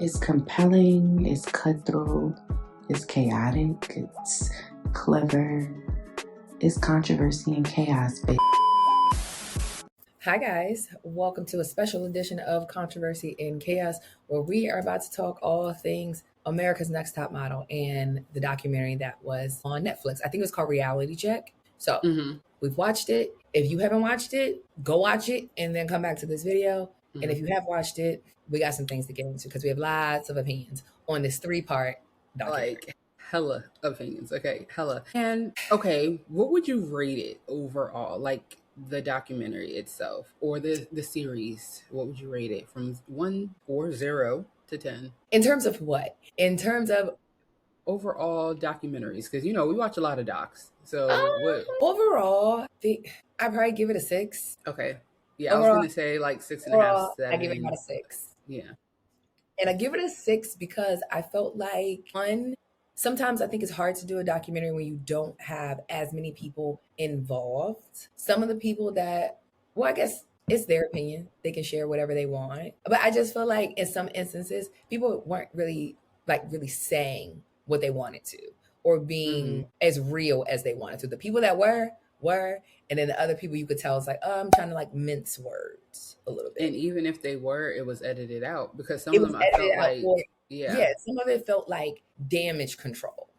It's compelling, it's cutthroat, it's chaotic, it's clever, it's controversy and chaos, baby. Hi, guys. Welcome to a special edition of Controversy and Chaos, where we are about to talk all things America's Next Top Model and the documentary that was on Netflix. I think it was called Reality Check. So we've watched it. If you haven't watched it, go watch it and then come back to this video. And if you have watched it, we got some things to get into because we have lots of opinions on this 3-part documentary. Like hella opinions. Okay, hella. And okay, what would you rate it overall? Like the documentary itself or the series? What would you rate it from 1 or 0 to 10? In terms of what? In terms of overall documentaries, because we watch a lot of docs. So what? Overall, I'd probably give it a 6. Okay, yeah, overall, I was gonna say like 6.5, 7. I give it about a 6. Yeah, and I give it a 6 because I felt like sometimes I think it's hard to do a documentary when you don't have as many people involved. Some of the people that, well, I guess it's their opinion. They can share whatever they want. But I just feel like in some instances, people weren't really saying what they wanted to or being as real as they wanted to. The people that were, and then the other people you could tell it's like, oh, I'm trying to like mince words a little bit. And even if they were, it was edited out because some of them I felt like, some of it felt like damage control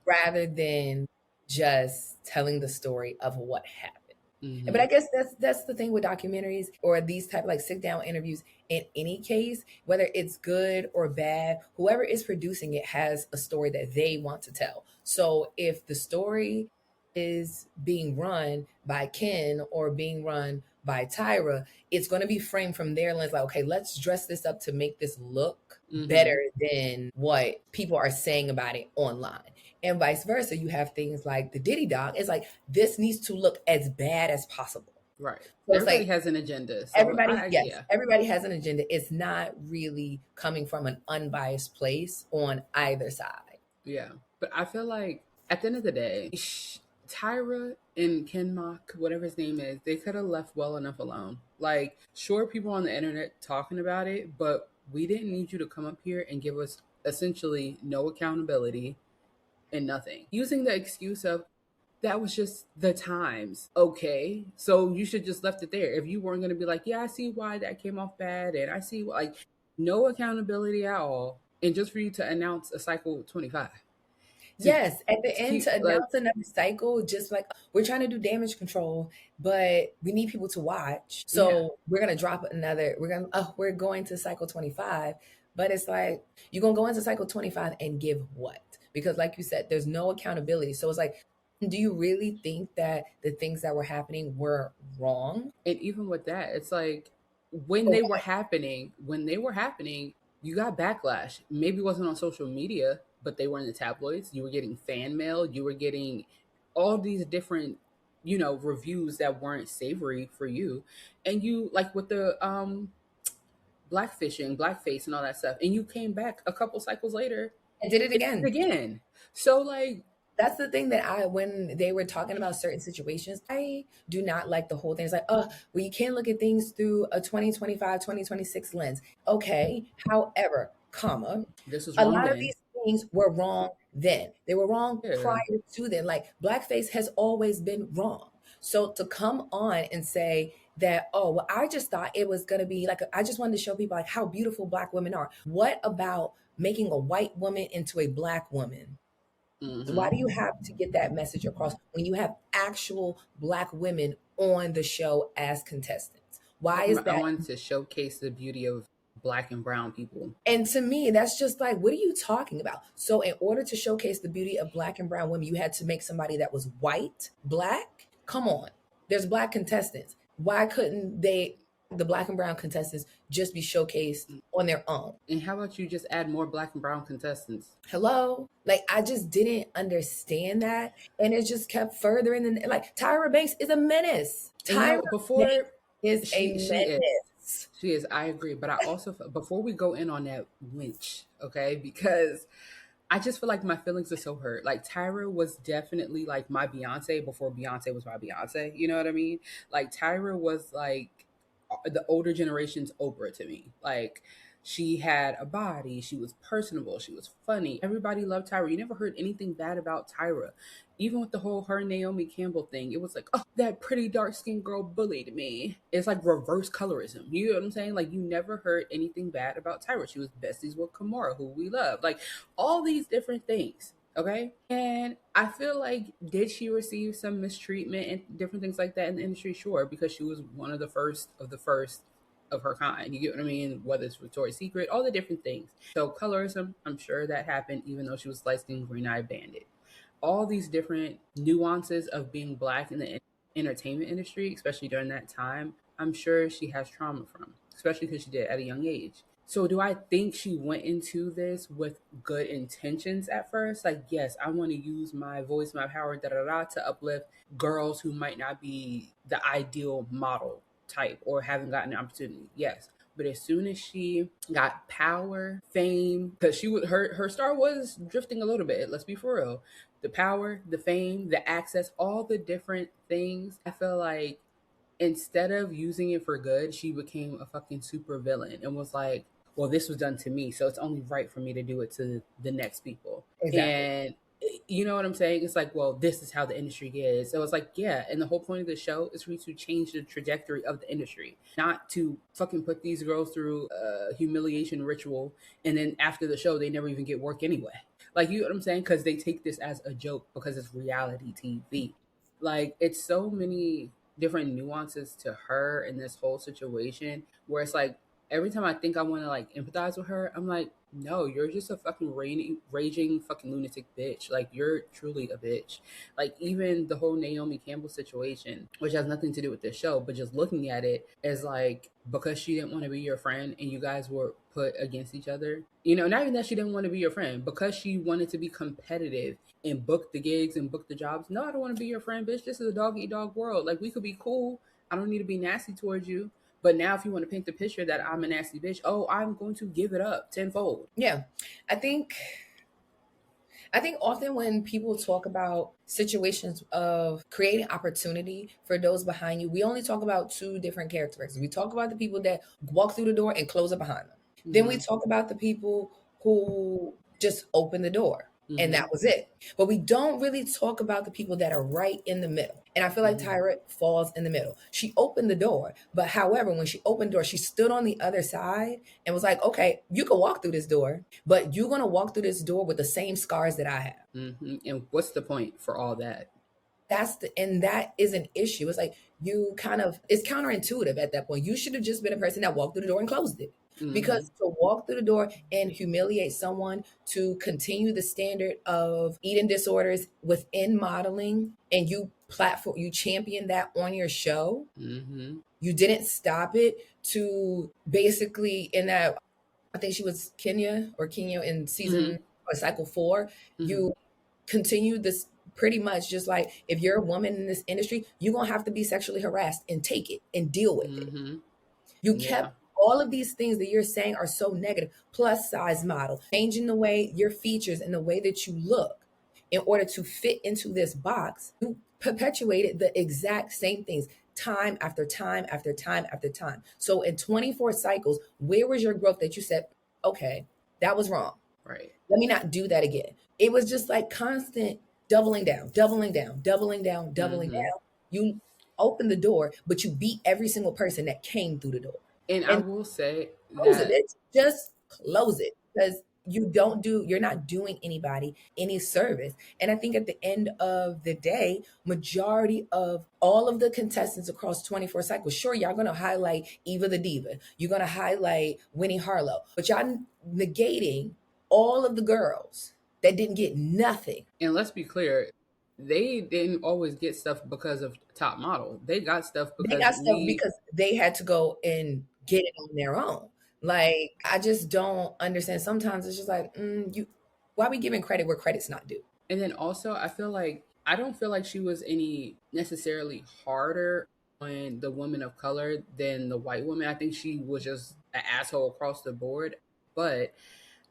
rather than just telling the story of what happened. But I guess that's the thing with documentaries or these type of like sit down interviews. In any case, whether it's good or bad, whoever is producing it has a story that they want to tell. So if the story is being run by Ken or being run by Tyra, it's going to be framed from their lens. Like, okay, let's dress this up to make this look better than what people are saying about it online. And vice versa. You have things like the Diddy doc. It's like, this needs to look as bad as possible. Right. So everybody has an agenda. So everybody has an agenda. It's not really coming from an unbiased place on either side. Yeah. But I feel like at the end of the day, Tyra and Ken Mock, whatever his name is, they could have left well enough alone. Like, sure, people on the internet talking about it, but we didn't need you to come up here and give us essentially no accountability and nothing. Using the excuse of, that was just the times. Okay, so you should just left it there. If you weren't going to be like, yeah, I see why that came off bad, and I see, like, no accountability at all, and just for you to announce a cycle 25. Yes, at the end to announce another cycle, just like we're trying to do damage control, but we need people to watch. So we're gonna drop another. We're going to cycle 25, but it's like you're gonna go into cycle 25 and give what? Because like you said, there's no accountability. So it's like, do you really think that the things that were happening were wrong? And even with that, it's like when they were happening, you got backlash. Maybe it wasn't on social media, but they were in the tabloids. You were getting fan mail. You were getting all these different, reviews that weren't savory for you. And you, like with the blackface and all that stuff. And you came back a couple cycles later and did it again. So like, that's the thing that when they were talking about certain situations, I do not like the whole thing. It's like, well, you can't look at things through a 2025, 2026 lens. Okay. However, this is a lot of these things were wrong then. They were wrong prior to then. Like, blackface has always been wrong. So to come on and say that, oh, well, I just thought it was going to be like, I just wanted to show people like how beautiful Black women are. What about making a white woman into a Black woman? Why do you have to get that message across when you have actual Black women on the show as contestants? Why is that? I wanted to showcase the beauty of Black and brown people. And to me, that's just like, what are you talking about? So in order to showcase the beauty of Black and brown women, you had to make somebody that was white, Black. Come on. There's Black contestants. Why couldn't the Black and brown contestants just be showcased on their own? And how about you just add more Black and brown contestants? Hello? Like, I just didn't understand that. And it just kept furthering. Like, Tyra Banks is a menace. Tyra Banks is a menace. She is. I agree. But I also, before we go in on that winch, okay, because I just feel like my feelings are so hurt. Like, Tyra was definitely like my Beyonce before Beyonce was my Beyonce. You know what I mean? Like, Tyra was like the older generation's Oprah to me. Like, She had a body. She was personable. She was funny. Everybody loved Tyra. You never heard anything bad about Tyra. Even with the whole her Naomi Campbell thing, it was like, oh, that pretty dark skinned girl bullied me. It's like reverse colorism. You know what I'm saying? Like, you never heard anything bad about Tyra. She was besties with Kimura, who we love. Like, all these different things. Okay. And I feel like, did she receive some mistreatment and different things like that in the industry? Sure, because she was one of the first of her kind. You get what I mean? Whether it's Victoria's Secret, all the different things. So colorism, I'm sure that happened, even though she was light-skinned, green-eyed bandit. All these different nuances of being Black in the entertainment industry, especially during that time, I'm sure she has trauma from, especially because she did at a young age. So do I think she went into this with good intentions at first? Like, yes, I want to use my voice, my power, to uplift girls who might not be the ideal model type or haven't gotten an opportunity. Yes. But as soon as she got power, fame, because her star was drifting a little bit, let's be for real. The power, the fame, the access, all the different things, I feel like instead of using it for good, she became a fucking super villain and was like, well, this was done to me, so it's only right for me to do it to the next people. Exactly. And you know what I'm saying? It's like, well, this is how the industry is. So it's like, yeah, and the whole point of the show is for you to change the trajectory of the industry, not to fucking put these girls through a humiliation ritual, and then after the show, they never even get work anyway. Like, you know what I'm saying? Because they take this as a joke because it's reality TV. Like, it's so many different nuances to her in this whole situation where it's like, every time I think I want to like empathize with her, I'm like, no, you're just a fucking raging fucking lunatic bitch. Like, you're truly a bitch. Like, even the whole Naomi Campbell situation, which has nothing to do with this show, but just looking at it as like, because she didn't want to be your friend and you guys were put against each other, you know, not even that she didn't want to be your friend, because she wanted to be competitive and book the gigs and book the jobs. No, I don't want to be your friend, bitch. This is a dog eat dog world. Like, we could be cool. I don't need to be nasty towards you. But now if you want to paint the picture that I'm a nasty bitch, oh, I'm going to give it up tenfold. Yeah. I think often when people talk about situations of creating opportunity for those behind you, we only talk about two different characteristics. We talk about the people that walk through the door and close it behind them. Mm-hmm. Then we talk about the people who just open the door. Mm-hmm. And that was it. But we don't really talk about the people that are right in the middle. And I feel like Tyra falls in the middle. She opened the door. But however, when she opened the door, she stood on the other side and was like, okay, you can walk through this door, but you're going to walk through this door with the same scars that I have. Mm-hmm. And what's the point for all that? And that is an issue. It's like, it's counterintuitive at that point. You should have just been a person that walked through the door and closed it. Mm-hmm. Because to walk through the door and humiliate someone, to continue the standard of eating disorders within modeling, and you champion that on your show, mm-hmm. You didn't stop it to basically, in that, I think she was Kenya in season or cycle 4, you continued this pretty much just like, if you're a woman in this industry, you're going to have to be sexually harassed and take it and deal with it. You kept all of these things that you're saying are so negative, plus size model, changing the way your features and the way that you look in order to fit into this box. You perpetuated the exact same things time after time after time after time. So in 24 cycles, where was your growth that you said, okay, that was wrong. Right. Let me not do that again. It was just like constant doubling down. You opened the door, but you beat every single person that came through the door. And I will say close it. Just close it, because you're not doing anybody any service. And I think at the end of the day, majority of all of the contestants across 24 cycles, sure, y'all going to highlight Eva the Diva. You're going to highlight Winnie Harlow, but y'all negating all of the girls that didn't get nothing. And let's be clear, they didn't always get stuff because of top model. They got stuff because they had to go and get it on their own. Like, I just don't understand. Sometimes it's just like, why are we giving credit where credit's not due? And then also, I don't feel like she was any necessarily harder on the women of color than the white woman. I think she was just an asshole across the board. But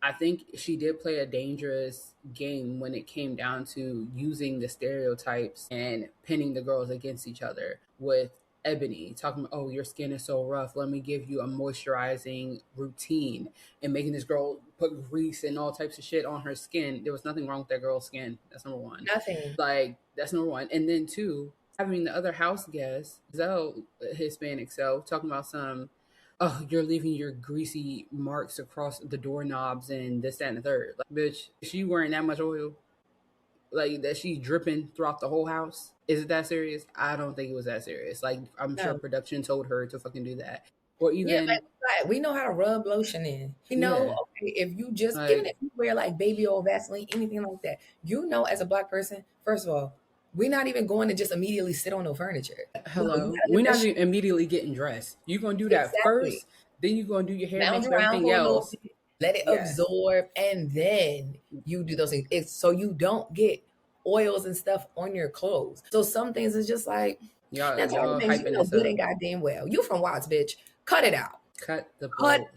I think she did play a dangerous game when it came down to using the stereotypes and pinning the girls against each other with Ebony, talking about, oh, your skin is so rough, let me give you a moisturizing routine, and making this girl put grease and all types of shit on her skin. There was nothing wrong with that girl's skin. That's number one. Nothing. Like, that's number one. And then two, having the other house guest, Zell, Hispanic self, talking about some, oh, you're leaving your greasy marks across the doorknobs and this, that, and the third. Like, bitch, is she wearing that much oil? Like, that she's dripping throughout the whole house? Is it that serious? I don't think it was that serious. Like, I'm sure production told her to fucking do that. Or even, like, we know how to rub lotion in. You know, okay, if you just, like, even if you wear like baby oil, Vaseline, anything like that, you know, as a Black person, first of all, we're not even going to just immediately sit on no furniture. Hello, we're not even immediately getting dressed. You're gonna do that first, then you're gonna do your hair, lounge makeup, everything else. Let it absorb, and then you do those things. It's so you don't get oils and stuff on your clothes. So some things is just like, y'all things, you know good and goddamn well. You from Watts, bitch. Cut it out. Cut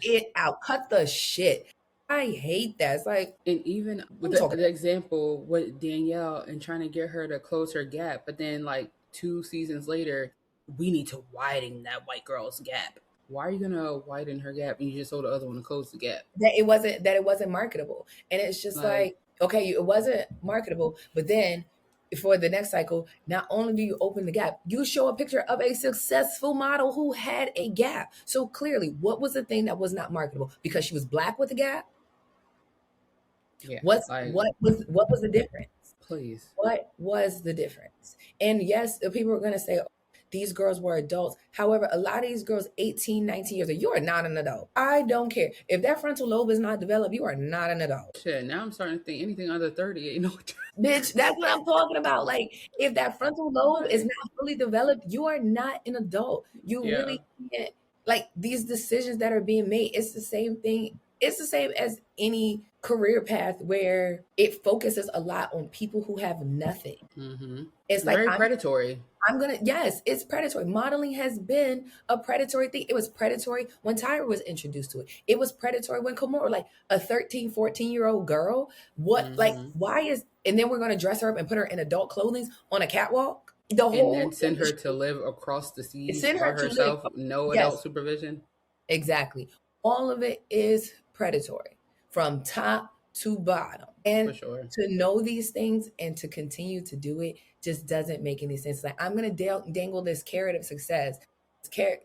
it out. Cut the shit. I hate that. It's like, and even with the example with Danielle and trying to get her to close her gap, but then like 2 seasons later, we need to widen that white girl's gap. Why are you gonna widen her gap and you just told the other one to close the gap? That it wasn't marketable, and it's just like okay, it wasn't marketable, but then for the next cycle, not only do you open the gap, you show a picture of a successful model who had a gap. So clearly, what was the thing that was not marketable? Because she was Black with a gap? Yeah. What was the difference? Please. What was the difference? And yes, people are going to say, these girls were adults. However, a lot of these girls, 18, 19 years old, you are not an adult. I don't care. If that frontal lobe is not developed, you are not an adult. Shit, now I'm starting to think anything under 30 ain't no... Bitch, that's what I'm talking about. Like, if that frontal lobe is not fully developed, you are not an adult. You really can't. Like, these decisions that are being made, it's the same thing. It's the same as any career path where it focuses a lot on people who have nothing. Mm-hmm. It's like very predatory. It's predatory. Modeling has been a predatory thing. It was predatory when Tyra was introduced to it. It was predatory when Komora, like a 13, 14-year-old girl. And then we're going to dress her up and put her in adult clothing on a catwalk. And then send her to live across the seas by herself, no adult supervision. Exactly. All of it is predatory from top to bottom. And to know these things and to continue to do it just doesn't make any sense. Like, I'm going to dangle this carrot of success,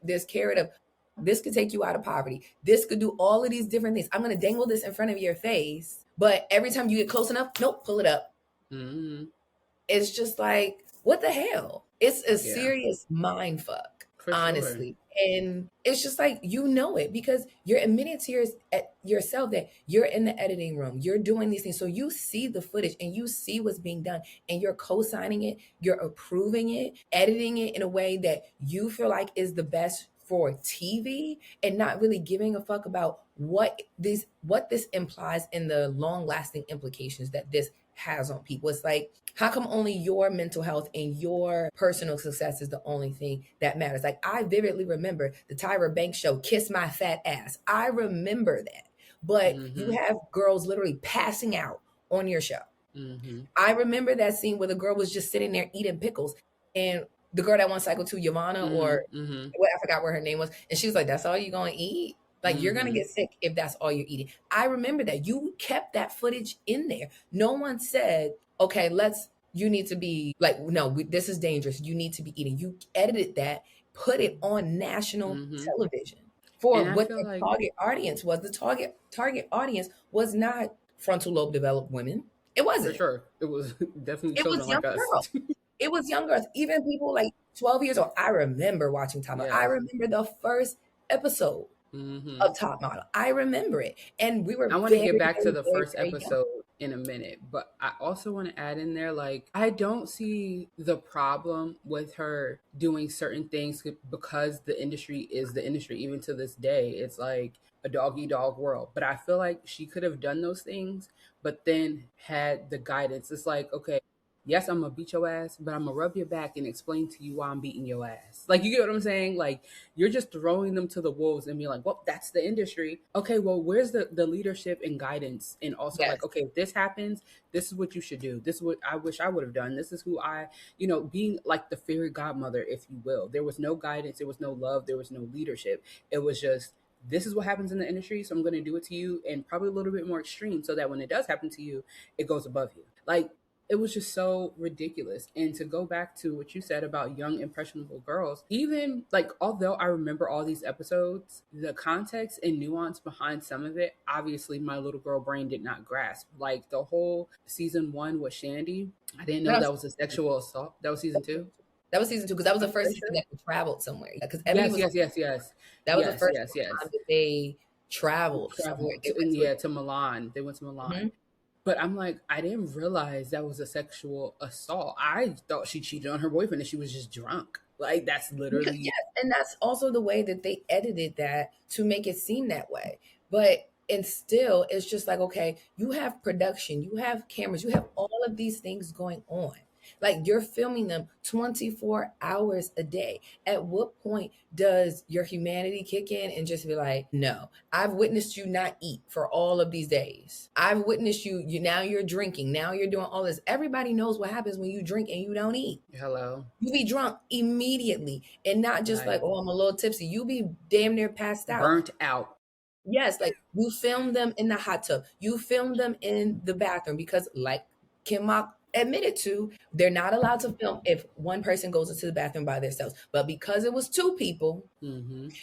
this carrot of this could take you out of poverty. This could do all of these different things. I'm going to dangle this in front of your face. But every time you get close enough, nope, pull it up. Mm-hmm. It's just like, what the hell? It's a serious mind fuck, honestly. And it's just like, you know it because you're admitting to yourself that you're in the editing room. You're doing these things. So you see the footage and you see what's being done and you're co-signing it. You're approving it, editing it in a way that you feel like is the best for TV and not really giving a fuck about what this implies in the long-lasting implications that this has on people. It's like, how come only your mental health and your personal success is the only thing that matters? Like, I vividly remember the Tyra Banks show, Kiss My Fat Ass. I remember that. But you have girls literally passing out on your show. Mm-hmm. I remember that scene where the girl was just sitting there eating pickles and the girl that won Cycle 2, Yvonne, or what, I forgot what her name was. And she was like, that's all you're going to eat? Like, you're going to get sick if that's all you're eating. I remember that. You kept that footage in there. No one said, okay, you need to be like, no, this is dangerous. You need to be eating. You edited that, put it on national television for what the target audience was. The target audience was not frontal lobe developed women. It wasn't. For sure. It was definitely children like us. Girls. It was young girls. Even people like 12 years old. I remember watching Top Model. I remember the first episode of Top Model. I remember it. And we were I want to get back to the first episode in a minute, but I also want to add in there, like, I don't see the problem with her doing certain things because the industry is the industry. Even to this day, it's like a dog-eat-dog world. But I feel like she could have done those things, but then had the guidance. It's like, okay, yes, I'm gonna beat your ass, but I'm gonna rub your back and explain to you why I'm beating your ass. Like, you get what I'm saying? Like, you're just throwing them to the wolves and being like, well, that's the industry. Okay, well, where's the leadership and guidance? And also, Yes. like, okay, if this happens, this is what you should do. This is what I wish I would have done. This is who being like the fairy godmother, if you will. There was no guidance, there was no love, there was no leadership. It was just, this is what happens in the industry, so I'm going to do it to you, and probably a little bit more extreme, so that when it does happen to you, it goes above you. Like, it was just so ridiculous. And to go back to what you said about young impressionable girls, even like, although I remember all these episodes, the context and nuance behind some of it, obviously my little girl brain did not grasp. Like, the whole season 1 with Shandy, I didn't know that was a sexual assault. That was season 2. That was season 2, because that was the first season that we traveled somewhere. Because Yes. That was the first time that they traveled somewhere. To Milan. They went to Milan. Mm-hmm. But I'm like, I didn't realize that was a sexual assault. I thought she cheated on her boyfriend and she was just drunk. Like, that's literally... Yes, and that's also the way that they edited that to make it seem that way. And still, it's just like, okay, you have production, you have cameras, you have all of these things going on. Like, you're filming them 24 hours a day. At what point does your humanity kick in and just be like, no, I've witnessed you not eat for all of these days. I've witnessed you now you're drinking. Now you're doing all this. Everybody knows what happens when you drink and you don't eat. Hello. You be drunk immediately, and not just like, oh, I'm a little tipsy. You be damn near passed out. Burnt out. Yes, like, you film them in the hot tub. You film them in the bathroom, because like Kim Mock admitted to, they're not allowed to film if one person goes into the bathroom by themselves. But because it was 2 people,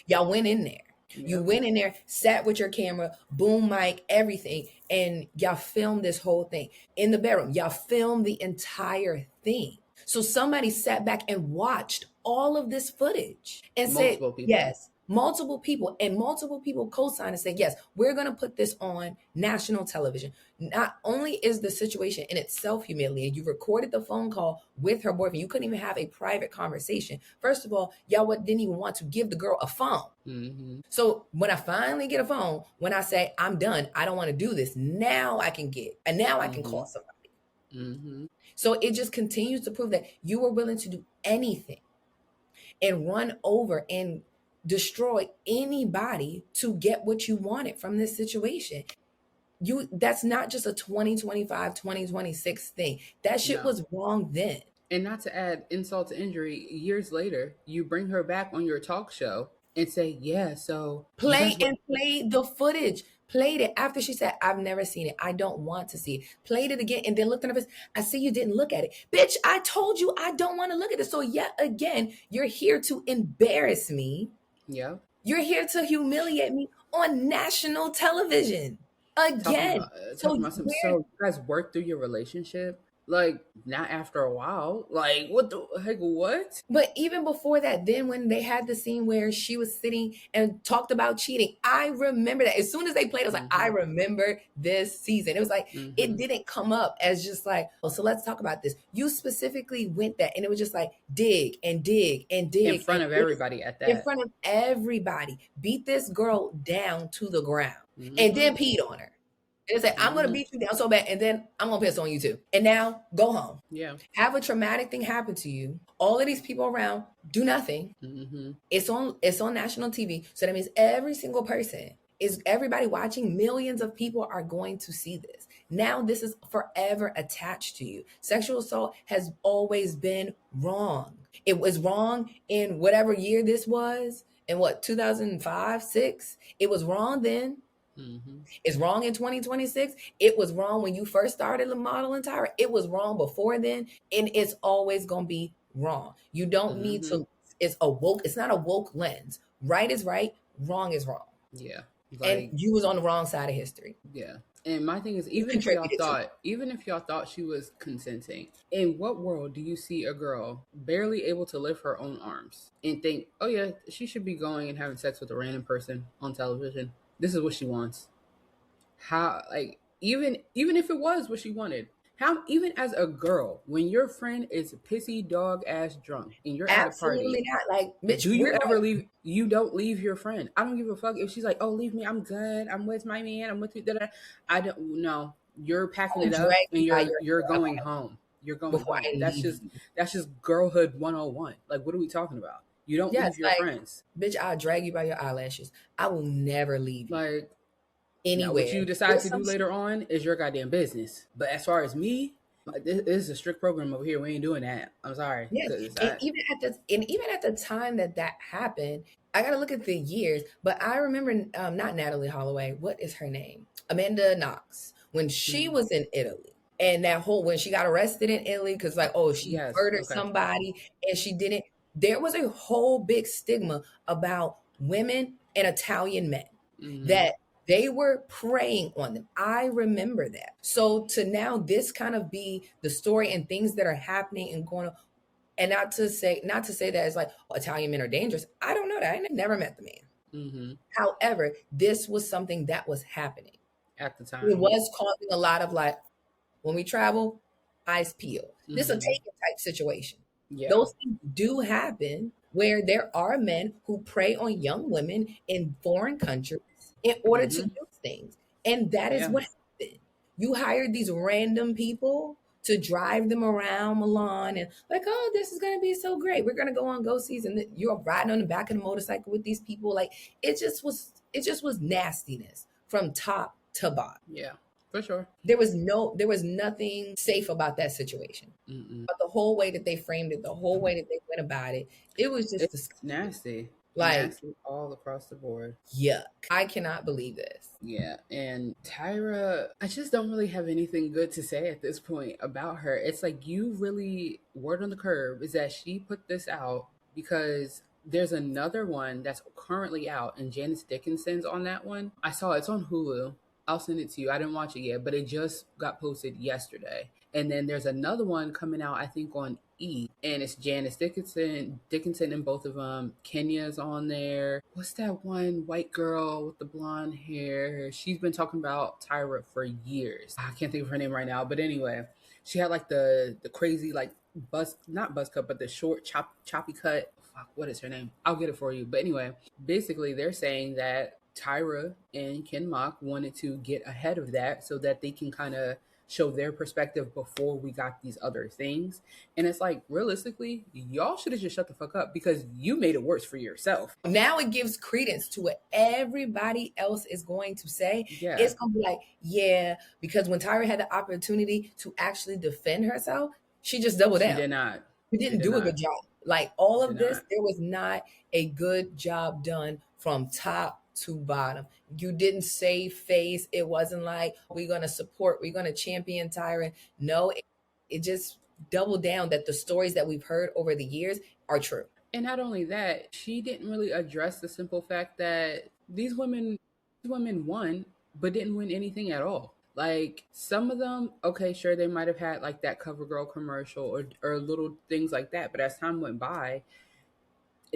y'all went in there. Yep. You went in there, sat with your camera, boom mic, everything, and y'all filmed this whole thing in the bedroom. Y'all filmed the entire thing. So somebody sat back and watched all of this footage and said, yes, multiple people co-signed and said, yes, we're going to put this on national television. Not only is the situation in itself humiliating, you recorded the phone call with her boyfriend. You couldn't even have a private conversation. First of all, y'all didn't even want to give the girl a phone. Mm-hmm. So when I finally get a phone, when I say, I'm done, I don't want to do this, now I can call somebody. Mm-hmm. So it just continues to prove that you were willing to do anything and run over and destroy anybody to get what you wanted from this situation. That's not just a 2025, 2026 thing. That shit was wrong then. And not to add insult to injury, years later, you bring her back on your talk show and say, yeah, so... Play the footage. Played it after she said, I've never seen it. I don't want to see it. Played it again and then looked in her face. I see you didn't look at it. Bitch, I told you I don't want to look at it. So yet again, you're here to embarrass me. Yeah. You're here to humiliate me on national television. Again. So you guys worked through your relationship? Like, not after a while. Like, what the heck, what? But even before that, then when they had the scene where she was sitting and talked about cheating, I remember that. As soon as they played, I was like, I remember this season. It was like, it didn't come up as just like, oh, so let's talk about this. You specifically went that, and it was just like, dig and dig and dig. In front of everybody at that. In front of everybody. Beat this girl down to the ground and then peed on her. And say, I'm going to beat you down so bad, and then I'm going to piss on you too. And now go home. Yeah. Have a traumatic thing happen to you. All of these people around do nothing. Mm-hmm. It's on national TV. So that means every single person everybody watching. Millions of people are going to see this. Now this is forever attached to you. Sexual assault has always been wrong. It was wrong in whatever year this was. In 2005, 6? It was wrong then. Mm-hmm. It's wrong in 2026. It was wrong when you first started modeling, Tyra. It was wrong before then, and it's always gonna be wrong. You don't need to. It's not a woke lens. Right is right. Wrong is wrong. Yeah, and you was on the wrong side of history. Yeah. And my thing is, even if y'all thought she was consenting, in what world do you see a girl barely able to lift her own arms and think, oh yeah, she should be going and having sex with a random person on television? This is what she wants. How, like, even if it was what she wanted, how, even as a girl, when your friend is pissy dog ass drunk and you're at a party, absolutely not. Like, bitch, do you ever leave? You don't leave your friend. I don't give a fuck if she's like, oh, leave me, I'm good, I'm with my man, I'm with you. I don't know. You're packing it up and you're going home. you're going before home. I That's leave just you. that's just girlhood 101. Like, what are we talking about? You don't Yes, leave your like, friends. bitch, I'll drag you by your eyelashes. I will never leave you Like, now what anywhere. you decide There's to do some later on is your goddamn business. But as far as me, like, this is a strict program over here. We ain't doing that. I'm sorry, Yes, because and even at the time that happened, I got to look at the years. But I remember not Natalie Holloway. What is her name? Amanda Knox, when she was in Italy, and that whole when she got arrested in Italy because like, oh, she yes, murdered okay, somebody and she didn't. There was a whole big stigma about women and Italian men that they were preying on them. I remember that. So to now this kind of be the story and things that are happening and going on, and not to say that it's like, oh, Italian men are dangerous. I don't know that. I never met the man. However, this was something that was happening. at the It time, yeah. was causing a lot of like, when we travel, eyes peeled. This is a taken type situation. Yeah. Those things do happen where there are men who prey on young women in foreign countries in order to do things. And that is Yeah. what happened. You hired these random people to drive them around Milan and like, oh, this is gonna be so great. We're gonna go on go sees, and you're riding on the back of the motorcycle with these people. Like it just was nastiness from top to bottom. Yeah, for sure. There was nothing safe about that situation. But the whole way that they framed it, the whole way that they went about it, it was just It's disgusting. nasty. Like, Nasty all across the board. yuck. I cannot believe this. Yeah, and Tyra, I just don't really have anything good to say at this point about her. It's like, you really, word on the curb is that she put this out because there's another one that's currently out, and Janice Dickinson's on that one. I saw it's on Hulu. I'll send it to you. I didn't watch it yet, but it just got posted yesterday. And then there's another one coming out, I think, on E, and it's Janice Dickinson in both of them. Kenya's on there. What's that one white girl with the blonde hair? She's been talking about Tyra for years. I can't think of her name right now, but anyway, she had like the crazy like not buzz cut, but the short choppy cut. Fuck, what is her name? I'll get it for you. But anyway, basically they're saying that Tyra and Ken Mock wanted to get ahead of that so that they can kind of show their perspective before we got these other things. And it's like, realistically, y'all should have just shut the fuck up because you made it worse for yourself. Now it gives credence to what everybody else is going to say. Yeah. It's going to be like, yeah, because when Tyra had the opportunity to actually defend herself, she just doubled down. She did not. We didn't do a good job. Like all of this, there was not a good job done from top to bottom. You didn't save face. It wasn't like, we're going to support, we're going to champion Tyra. No, it just doubled down that the stories that we've heard over the years are true. And not only that, she didn't really address the simple fact that these women won, but didn't win anything at all. Like, some of them, okay, sure, they might have had like that CoverGirl commercial or little things like that. But as time went by,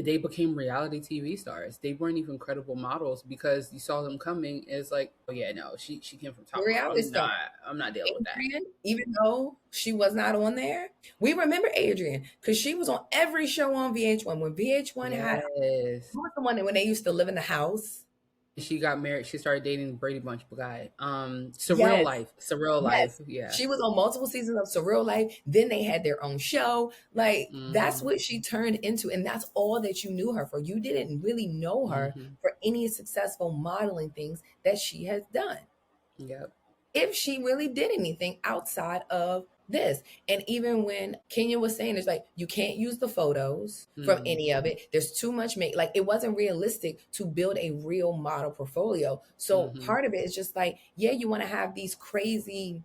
they became reality TV stars. They weren't even credible models because you saw them coming. It's like, oh yeah, no, she came from top. Reality star. I'm not dealing with that. Even though she was not on there, we remember Adrian because she was on every show on VH1. When VH1 had, who was the one that when they used to live in the house? She got married. She started dating Brady Bunch guy. Surreal Life. Yeah. She was on multiple seasons of Surreal Life. Then they had their own show. Like, that's what she turned into. And that's all that you knew her for. You didn't really know her for any successful modeling things that she has done. Yep. If she really did anything outside of this. And even when Kenya was saying, it's like, you can't use the photos from any of it. There's too much like, it wasn't realistic to build a real model portfolio. So part of it is just like, yeah, you want to have these crazy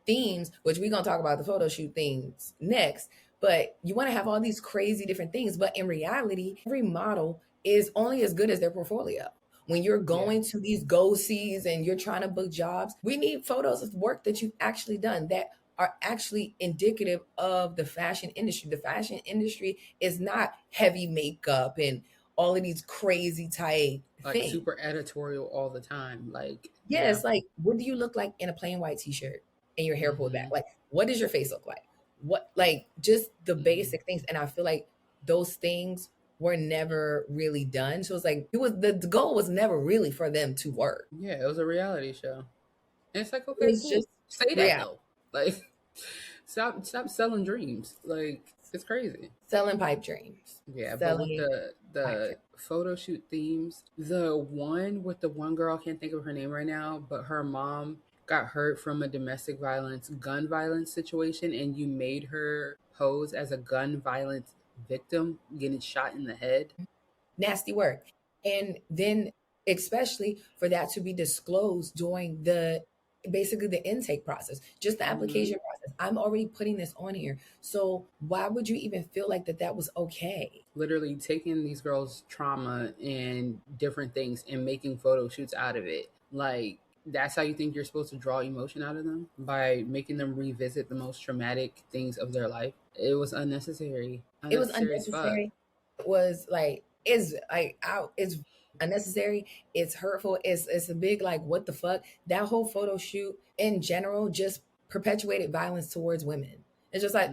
themes, which we're going to talk about the photo shoot things next, but you want to have all these crazy different things. But in reality, every model is only as good as their portfolio. When you're going to these go-sees and you're trying to book jobs, we need photos of work that you've actually done that are actually indicative of the fashion industry. The fashion industry is not heavy makeup and all of these crazy type things. Super editorial all the time. Like, it's like, what do you look like in a plain white t-shirt and your hair pulled back? Like, what does your face look like? What, like, just the basic things. And I feel like those things were never really done. So it's like, the goal was never really for them to work. Yeah, it was a reality show. And it's like, okay, cool. Just say that though. Like, Stop selling dreams. Like, it's crazy. Selling pipe dreams. Yeah, but with Selling the photo shoot themes, the one with the one girl, I can't think of her name right now, but her mom got hurt from a domestic violence, gun violence situation, and you made her pose as a gun violence victim getting shot in the head. Nasty work. And then especially for that to be disclosed during basically the intake process, just the application process. I'm already putting this on here. So why would you even feel like that was okay? Literally taking these girls' trauma and different things and making photo shoots out of it. Like, that's how you think you're supposed to draw emotion out of them? By making them revisit the most traumatic things of their life? It was unnecessary. It was unnecessary. It was like, it's unnecessary. It's hurtful. It's a big, like, what the fuck? That whole photo shoot in general just perpetuated violence towards women. It's just like,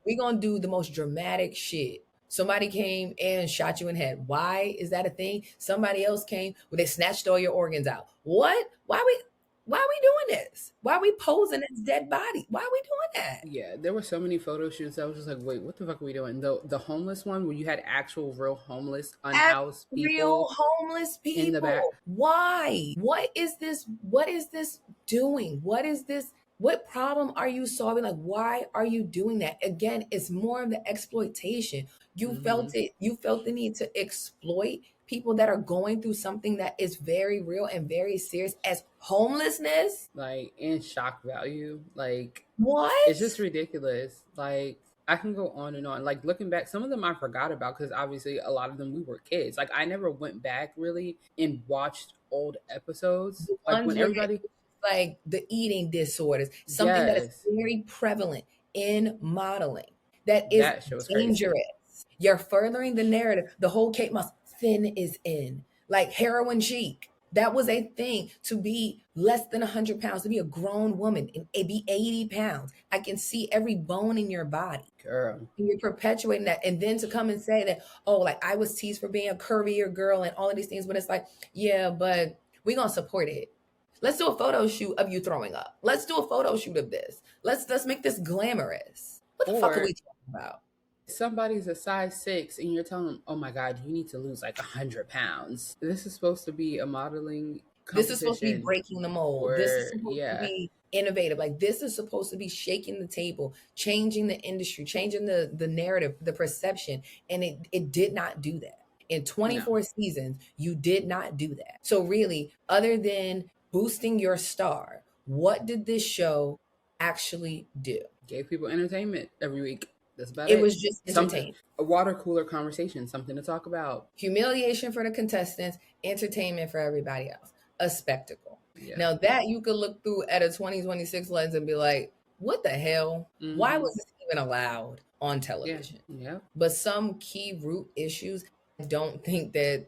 we're going to do the most dramatic shit. Somebody came and shot you in the head. Why is that a thing? Somebody else came where they snatched all your organs out. What? Why are we doing this? Why are we posing as dead bodies? Why are we doing that? Yeah, there were so many photo shoots. I was just like, wait, what the fuck are we doing? The homeless one where you had actual real homeless, unhoused people. Real homeless people. In the back. Why? What is this? What is this doing? What is this? What problem are you solving? Like, why are you doing that? Again, it's more of the exploitation. You felt it. You felt the need to exploit people that are going through something that is very real and very serious as homelessness. Like, and shock value. Like, what? It's just ridiculous. Like, I can go on and on. Like, looking back, some of them I forgot about because obviously a lot of them we were kids. Like, I never went back really and watched old episodes. Like, when everybody... Like the eating disorders, something that is very prevalent in modeling. That is dangerous. Crazy. You're furthering the narrative. The whole Kate Moss, thin is in. Like heroin chic. That was a thing, to be less than 100 pounds, to be a grown woman and be 80 pounds. I can see every bone in your body. Girl. And you're perpetuating that. And then to come and say that, oh, like I was teased for being a curvier girl and all of these things. But it's like, yeah, but we're going to support it. Let's do a photo shoot of you throwing up. Let's do a photo shoot of this. Let's make this glamorous. What the fuck are we talking about? Somebody's a size 6 and you're telling them, oh my God, you need to lose like 100 pounds. This is supposed to be a modeling competition. This is supposed to be breaking the mold. This is supposed to be innovative. Like this is supposed to be shaking the table, changing the industry, changing the narrative, the perception. And it did not do that. In 24 seasons, you did not do that. So really, other than boosting your star, what did this show actually do? Gave people entertainment every week. That's about it. It was just entertainment. A water cooler conversation, something to talk about. Humiliation for the contestants, entertainment for everybody else. A spectacle. Yeah. Now that you could look through at a 2026 lens and be like, what the hell? Why was this even allowed on television? Yeah. But some key root issues, I think the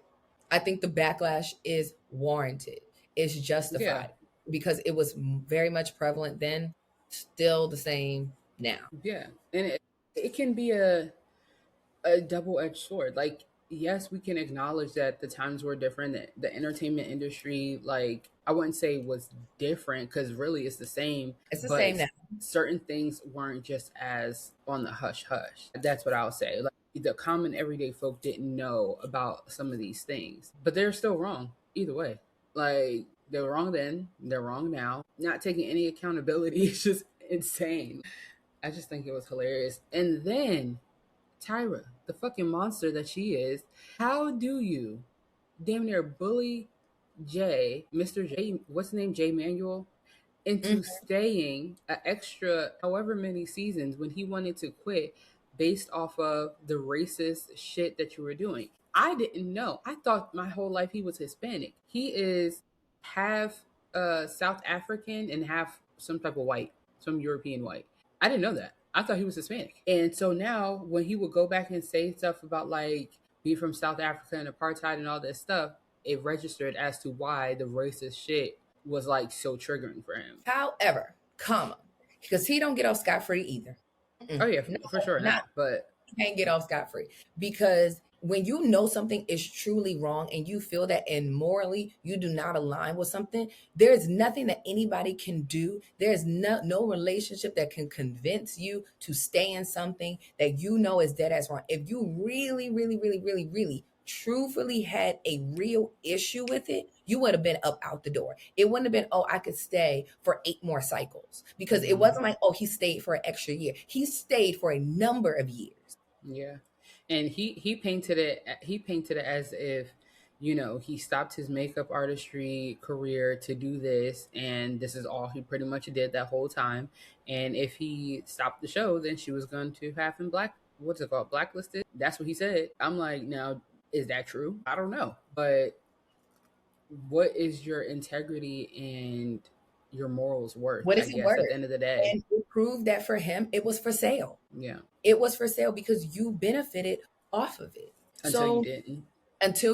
backlash is warranted. It's justified because it was very much prevalent then, still the same now. Yeah. And it can be a double-edged sword. Like, yes, we can acknowledge that the times were different. The entertainment industry, like, I wouldn't say was different because really it's the same. It's the same now. Certain things weren't just as on the hush-hush. That's what I'll say. Like, the common everyday folk didn't know about some of these things, but they're still wrong either way. Like, they were wrong then, they're wrong now. Not taking any accountability is just insane. I just think it was hilarious. And then Tyra, the fucking monster that she is, how do you damn near bully Mr. J, what's his name, J Manuel, into staying an extra however many seasons when he wanted to quit based off of the racist shit that you were doing? I didn't know. I thought my whole life he was Hispanic. He is half South African and half some type of white, some European white. I didn't know that. I thought he was Hispanic. And so now when he would go back and say stuff about like being from South Africa and apartheid and all this stuff, it registered as to why the racist shit was like so triggering for him. However, because he don't get off scot-free either. Oh yeah, for sure not. But you can't get off scot-free. Because when you know something is truly wrong and you feel that and morally you do not align with something, there's nothing that anybody can do. There's no relationship that can convince you to stay in something that you know is dead ass wrong. If you really, really, really, really, really truthfully had a real issue with it, you would have been up out the door. It wouldn't have been, oh, I could stay for 8 more cycles, because it wasn't like, oh, he stayed for an extra year. He stayed for a number of years. Yeah. And he painted it as if, you know, he stopped his makeup artistry career to do this, and this is all he pretty much did that whole time. And if he stopped the show, then she was going to have him blacklisted. That's what he said. I'm like, now, is that true? I don't know. But what is your integrity and your morals worth? What is it worth? At the end of the day. And it proved that for him, it was for sale. Yeah. It was for sale because you benefited off of it. Until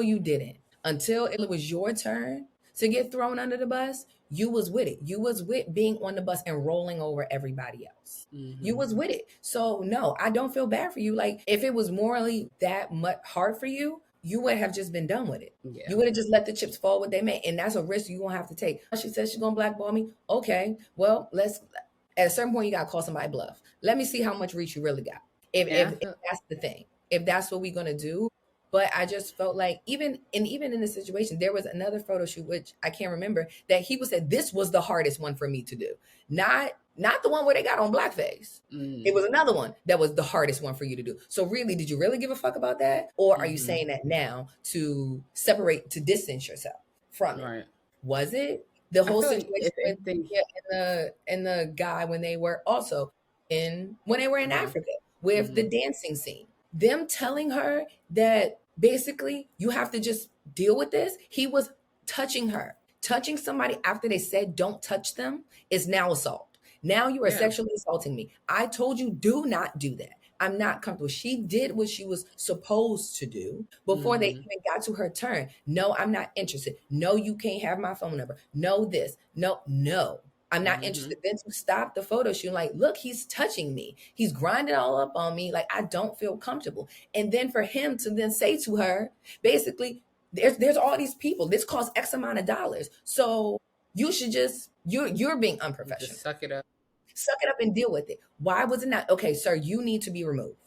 you didn't. Until it was your turn to get thrown under the bus, you was with it. You was with being on the bus and rolling over everybody else. You was with it. So no, I don't feel bad for you. Like, if it was morally that much hard for you, you would have just been done with it. Yeah. You would have just let the chips fall what they may. And that's a risk you're going to have to take. She says she's going to blackball me. Okay, well, at a certain point, you got to call somebody bluff. Let me see how much reach you really got. If that's the thing, if that's what we're going to do. But I just felt like even in this situation, there was another photo shoot, which I can't remember, that he said this was the hardest one for me to do. Not the one where they got on blackface. It was another one that was the hardest one for you to do. So really, did you really give a fuck about that? Or are you saying that now to distance yourself from it? Was it the whole situation and the guy when they were in Africa with the dancing scene? Them telling her that basically you have to just deal with this. He was touching her. Touching somebody after they said don't touch them is now assault. Now you are sexually assaulting me. I told you, do not do that. I'm not comfortable. She did what she was supposed to do before they even got to her turn. No, I'm not interested. No, you can't have my phone number. No, this. No. I'm not interested. Then to stop the photo shoot, like, look, he's touching me. He's grinding all up on me. Like, I don't feel comfortable. And then for him to then say to her, basically, there's all these people. This costs X amount of dollars. So you should you're being unprofessional. Just suck it up. Suck it up and deal with it. Why was it not? Okay, sir, you need to be removed.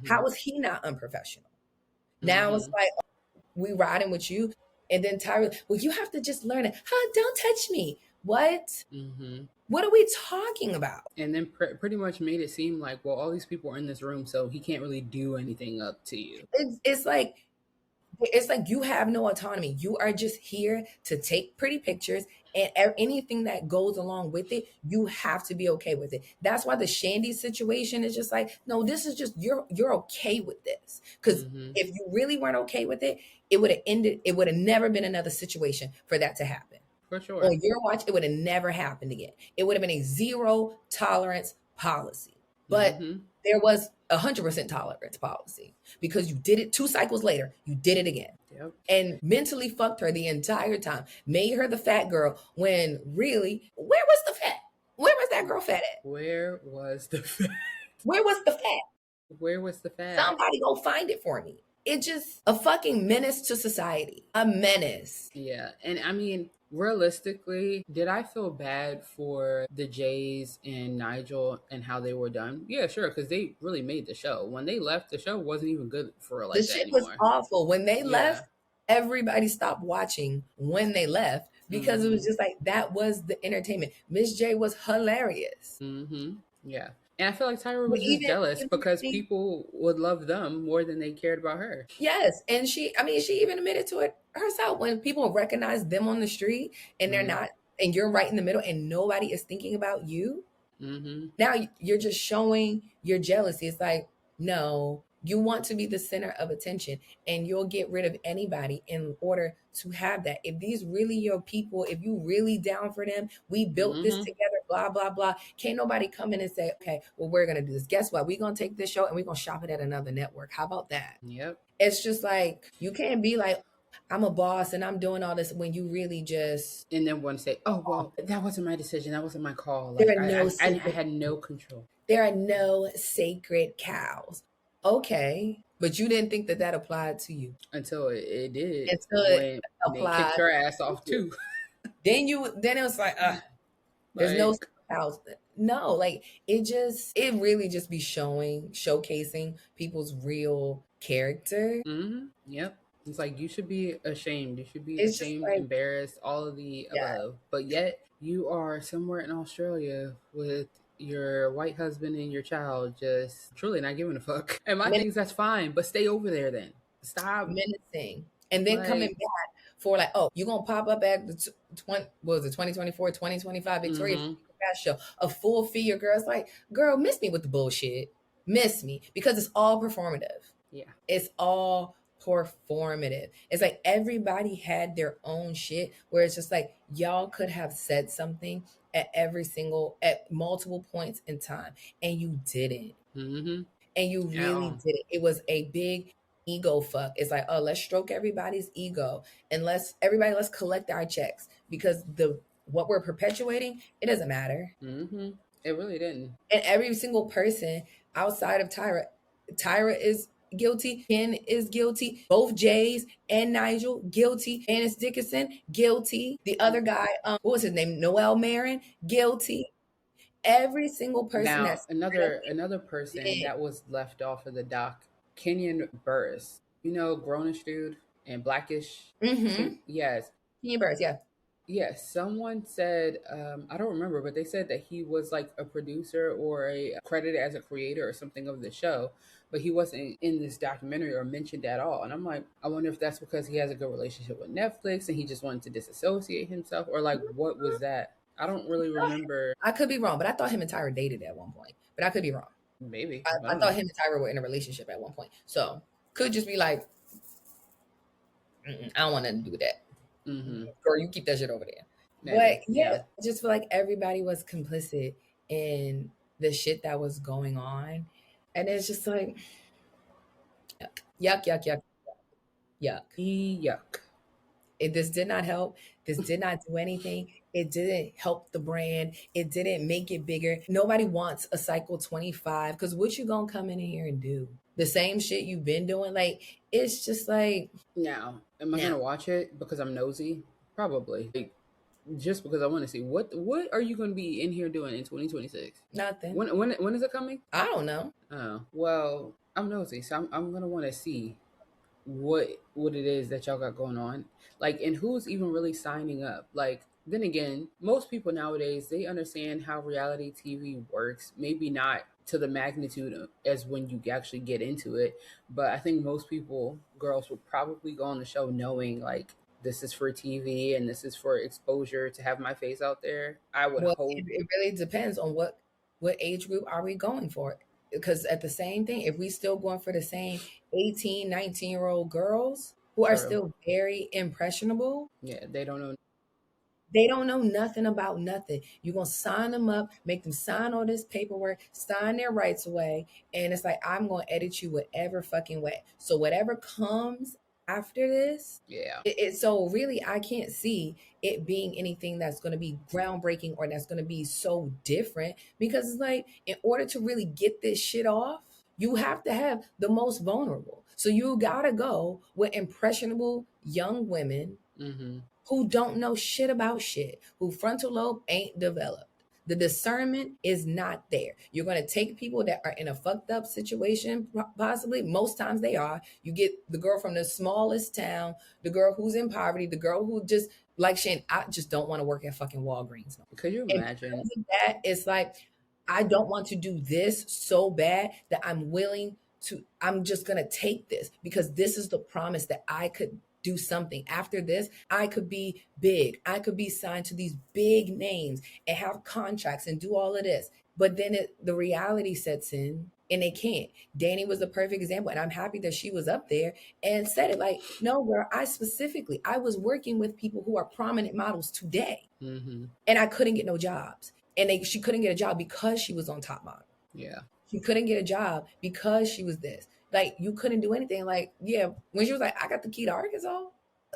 How was he not unprofessional? Now it's like, we riding with you. And then Tyra, well, you have to just learn it. Don't touch me. What? What are we talking about? And then pretty much made it seem like, well, all these people are in this room, so he can't really do anything up to you. It's like you have no autonomy. You are just here to take pretty pictures, and anything that goes along with it, you have to be okay with it. That's why the Shandy situation is just like, no, this is just, you're okay with this. Because if you really weren't okay with it, it would have ended. It would have never been another situation for that to happen. For sure. On your watch, it would have never happened again. It would have been a 0 tolerance policy. But there was 100% tolerance policy, because you did it 2 cycles later. You did it again. Yep. And mentally fucked her the entire time. Made her the fat girl when really, where was the fat? Where was that girl fat at? Where was the fat? Where was the fat? Where was the fat? Somebody go find it for me. It's just a fucking menace to society. A menace. Yeah. And I mean, realistically, did I feel bad for the Jays and Nigel and how they were done? Yeah, sure, because they really made the show. When they left, the show wasn't even good for like the that shit anymore. Was awful. When they left, everybody stopped watching when they left, because it was just like, that was the entertainment. Miss J was hilarious. Yeah. And I feel like Tyra was just jealous because people would love them more than they cared about her. Yes. And she even admitted to it herself. When people recognize them on the street and they're not, and you're right in the middle and nobody is thinking about you, now you're just showing your jealousy. It's like, no, you want to be the center of attention, and you'll get rid of anybody in order to have that. If these really your people, if you really down for them, we built this together, blah, blah, blah. Can't nobody come in and say, okay, well, we're going to do this. Guess what? We're going to take this show and we're going to shop it at another network. How about that? Yep. It's just like, you can't be like, I'm a boss and I'm doing all this, when you really just... And then want to say, oh, well, that wasn't my decision. That wasn't my call. Like, I had no control. There are no sacred cows. Okay, but you didn't think that applied to you until it did, until it when they kicked applied. her ass off too. Then it was like, there's no Like, house. No, like it really just be showcasing people's real character. yep. It's like, you should be ashamed. You should be It's just ashamed, like, embarrassed, all of the yeah, above. But yet you are somewhere in Australia with your white husband and your child, just truly not giving a fuck. And my thing is, that's fine, but stay over there then. Stop. menacing, and then coming Like, back for like, oh, you gonna pop up at the 2024, 2025 Victoria Fashion Show, a full figure girl. It's like, girl, miss me with the bullshit. Miss me, because it's all performative. yeah. It's all performative. It's like everybody had their own shit, where it's just like, y'all could have said something at multiple points in time, and you didn't. And you really didn't. It was a big ego fuck. It's like, oh, let's stroke everybody's ego, and let's collect our checks, because what we're perpetuating, it doesn't matter. It really didn't. And every single person outside of Tyra is guilty. Ken is guilty. Both Jays and Nigel guilty. Janice Dickinson guilty. The other guy, what was his name? Noel Marin guilty. Every single person. Now, that's another person did. that was left off of the doc, Kenyon Burris. You know, grownish dude and blackish. Yes. Kenyon Burris, yeah. Yes, someone said, I don't remember, but they said that he was like a producer or a credited as a creator or something of the show, but he wasn't in this documentary or mentioned at all. And I'm like, I wonder if that's because he has a good relationship with Netflix and he just wanted to disassociate himself, or like, what was that? I don't really remember. I could be wrong, but I thought him and Tyra dated at one point. But I could be wrong. Maybe. I thought him and Tyra were in a relationship at one point. So could just be like, I don't want nothing to do with that. Girl, you keep that shit over there. But yeah, I just feel like everybody was complicit in the shit that was going on. And it's just like, yuck, yuck, yuck, yuck. Yuck. This did not help. This did not do anything. It didn't help the brand. It didn't make it bigger. Nobody wants a cycle 25, because what you gonna come in here and do? The same shit you've been doing? Like, it's just like... Now, am I gonna watch it because I'm nosy? Probably. Like, just because I want to see what are you going to be in here doing in 2026? Nothing. When is it coming? I don't know. Oh, well, I'm nosy, so I'm gonna want to see what it is that y'all got going on, like, and who's even really signing up. Like, then again, most people nowadays, they understand how reality TV works. Maybe not to the magnitude as when you actually get into it, but I think most people, girls, will probably go on the show knowing, like, this is for TV and this is for exposure to have my face out there. I would hope. It really depends on what age group are we going for. Because at the same thing, if we still going for the same 18, 19-year-old girls who are still very impressionable. Yeah, they don't know. They don't know nothing about nothing. You're going to sign them up, make them sign all this paperwork, sign their rights away. And it's like, I'm going to edit you whatever fucking way. So whatever comes after this, so really, I can't see it being anything that's going to be groundbreaking or that's going to be so different, because it's like, in order to really get this shit off, you have to have the most vulnerable. So you got to go with impressionable young women who don't know shit about shit, who frontal lobe ain't developed. The discernment is not there. You're going to take people that are in a fucked up situation, possibly. Most times they are. You get the girl from the smallest town, the girl who's in poverty, the girl who just, like Shane, I just don't want to work at fucking Walgreens. Could you imagine? And that, it's like, I don't want to do this so bad that I'm just going to take this, because this is the promise that I could do something. After this, I could be big. I could be signed to these big names and have contracts and do all of this. But then the reality sets in and they can't. Danny was the perfect example. And I'm happy that she was up there and said it like, no, girl, I was working with people who are prominent models today. And I couldn't get no jobs. And she couldn't get a job because she was on Top Model. Yeah. She couldn't get a job because she was this. Like, you couldn't do anything. Like, yeah, when she was like, I got the key to Arkansas.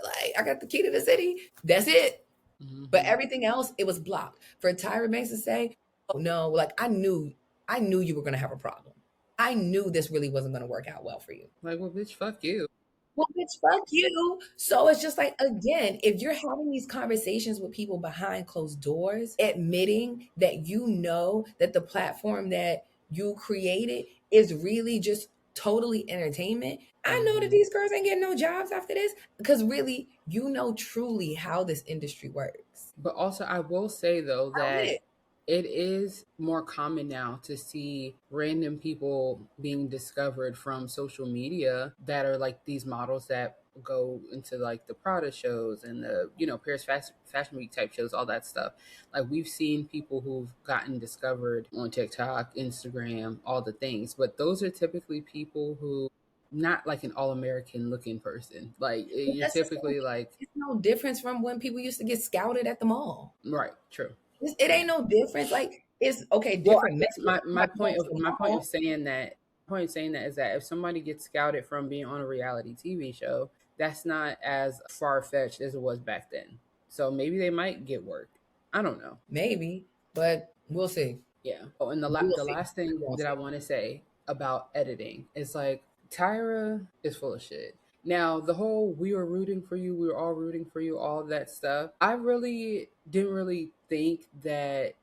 Like, I got the key to the city. That's it. But everything else, it was blocked. For Tyra Banks to say, oh, no, like, I knew you were going to have a problem. I knew this really wasn't going to work out well for you. Like, well, bitch, fuck you. Well, bitch, fuck you. So it's just like, again, if you're having these conversations with people behind closed doors, admitting that you know that the platform that you created is really just totally entertainment. I know that these girls ain't getting no jobs after this because really, you know truly how this industry works. But also, I will say though that it is more common now to see random people being discovered from social media that are like these models that go into like the Prada shows and the, you know, Paris Fashion Week type shows, all that stuff. Like we've seen people who've gotten discovered on TikTok, Instagram, all the things, but those are typically people who not like an all-American looking person. Like you're typically like, it's no difference from when people used to get scouted at the mall. right, true. It ain't no difference. Like it's okay, Well, different. my point of saying that is that if somebody gets scouted from being on a reality TV show, that's not as far fetched as it was back then. So maybe they might get work. I don't know. Maybe, but we'll see. Yeah. Oh, and the last thing that I want to say about editing is like Tyra is full of shit. Now, the whole we were rooting for you, we were all rooting for you, all that stuff. I really didn't really think that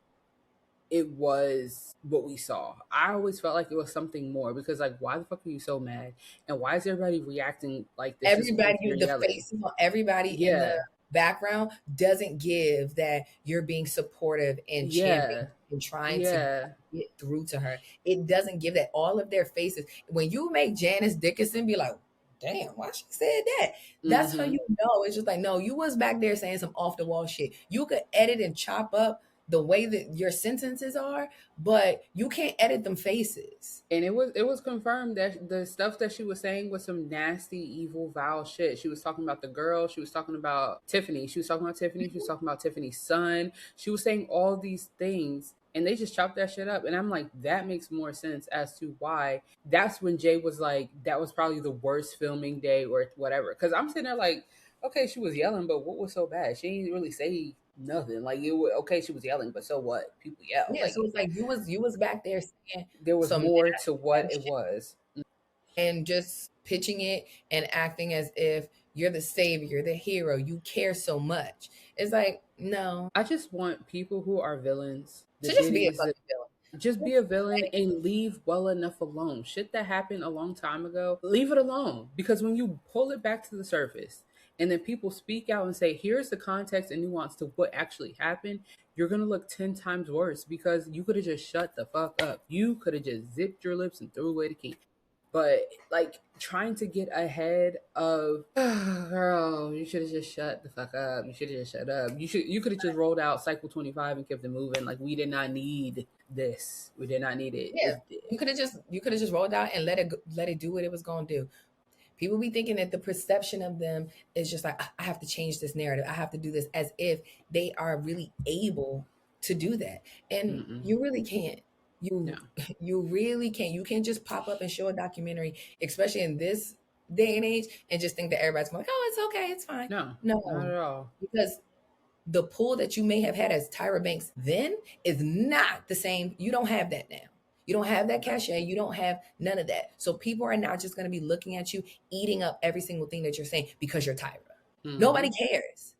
it was what we saw. I always felt like it was something more because, like, why the fuck are you so mad? And why is everybody reacting like this? Everybody, the faces on everybody in the background doesn't give that you're being supportive and championing and trying to get through to her. It doesn't give that. All of their faces. When you make Janice Dickinson be like, damn, why she said that? That's how you know. It's just like, no, you was back there saying some off the wall shit. You could edit and chop up the way that your sentences are, but you can't edit them faces. And it was confirmed that the stuff that she was saying was some nasty, evil, vile shit. She was talking about the girl. She was talking about Tiffany. She was talking about Tiffany's son. She was saying all these things. And they just chopped that shit up. And I'm like, that makes more sense as to why. That's when Jay was like, that was probably the worst filming day or whatever. Because I'm sitting there like, okay, she was yelling, but what was so bad? She didn't really say nothing. Like it was okay, she was yelling, but so what? People yell. Yeah, like, so it's like you was back there saying there was more to what it was. And just pitching it and acting as if you're the savior, the hero, you care so much. It's like, no. I just want people who are villains to just be a fucking villain. Just be a villain and leave well enough alone. Shit that happened a long time ago, leave it alone. Because when you pull it back to the surface and then people speak out and say, here's the context and nuance to what actually happened, you're going to look 10 times worse because you could have just shut the fuck up. You could have just zipped your lips and threw away the key. But like trying to get ahead of, oh, girl, you should have just shut the fuck up. You should have just shut up. You could have just rolled out cycle 25 and kept it moving. Like we did not need this. We did not need it. Yeah, you could have just rolled out and let it do what it was going to do. People be thinking that the perception of them is just like, I have to change this narrative. I have to do this, as if they are really able to do that. And you really can't. You really can't. You can't just pop up and show a documentary, especially in this day and age, and just think that everybody's going like, oh, it's okay, it's fine. No, not at all. Because the pull that you may have had as Tyra Banks then is not the same. You don't have that now. You don't have that cachet. You don't have none of that. So people are not just going to be looking at you, eating up every single thing that you're saying because you're Tyra. Nobody cares.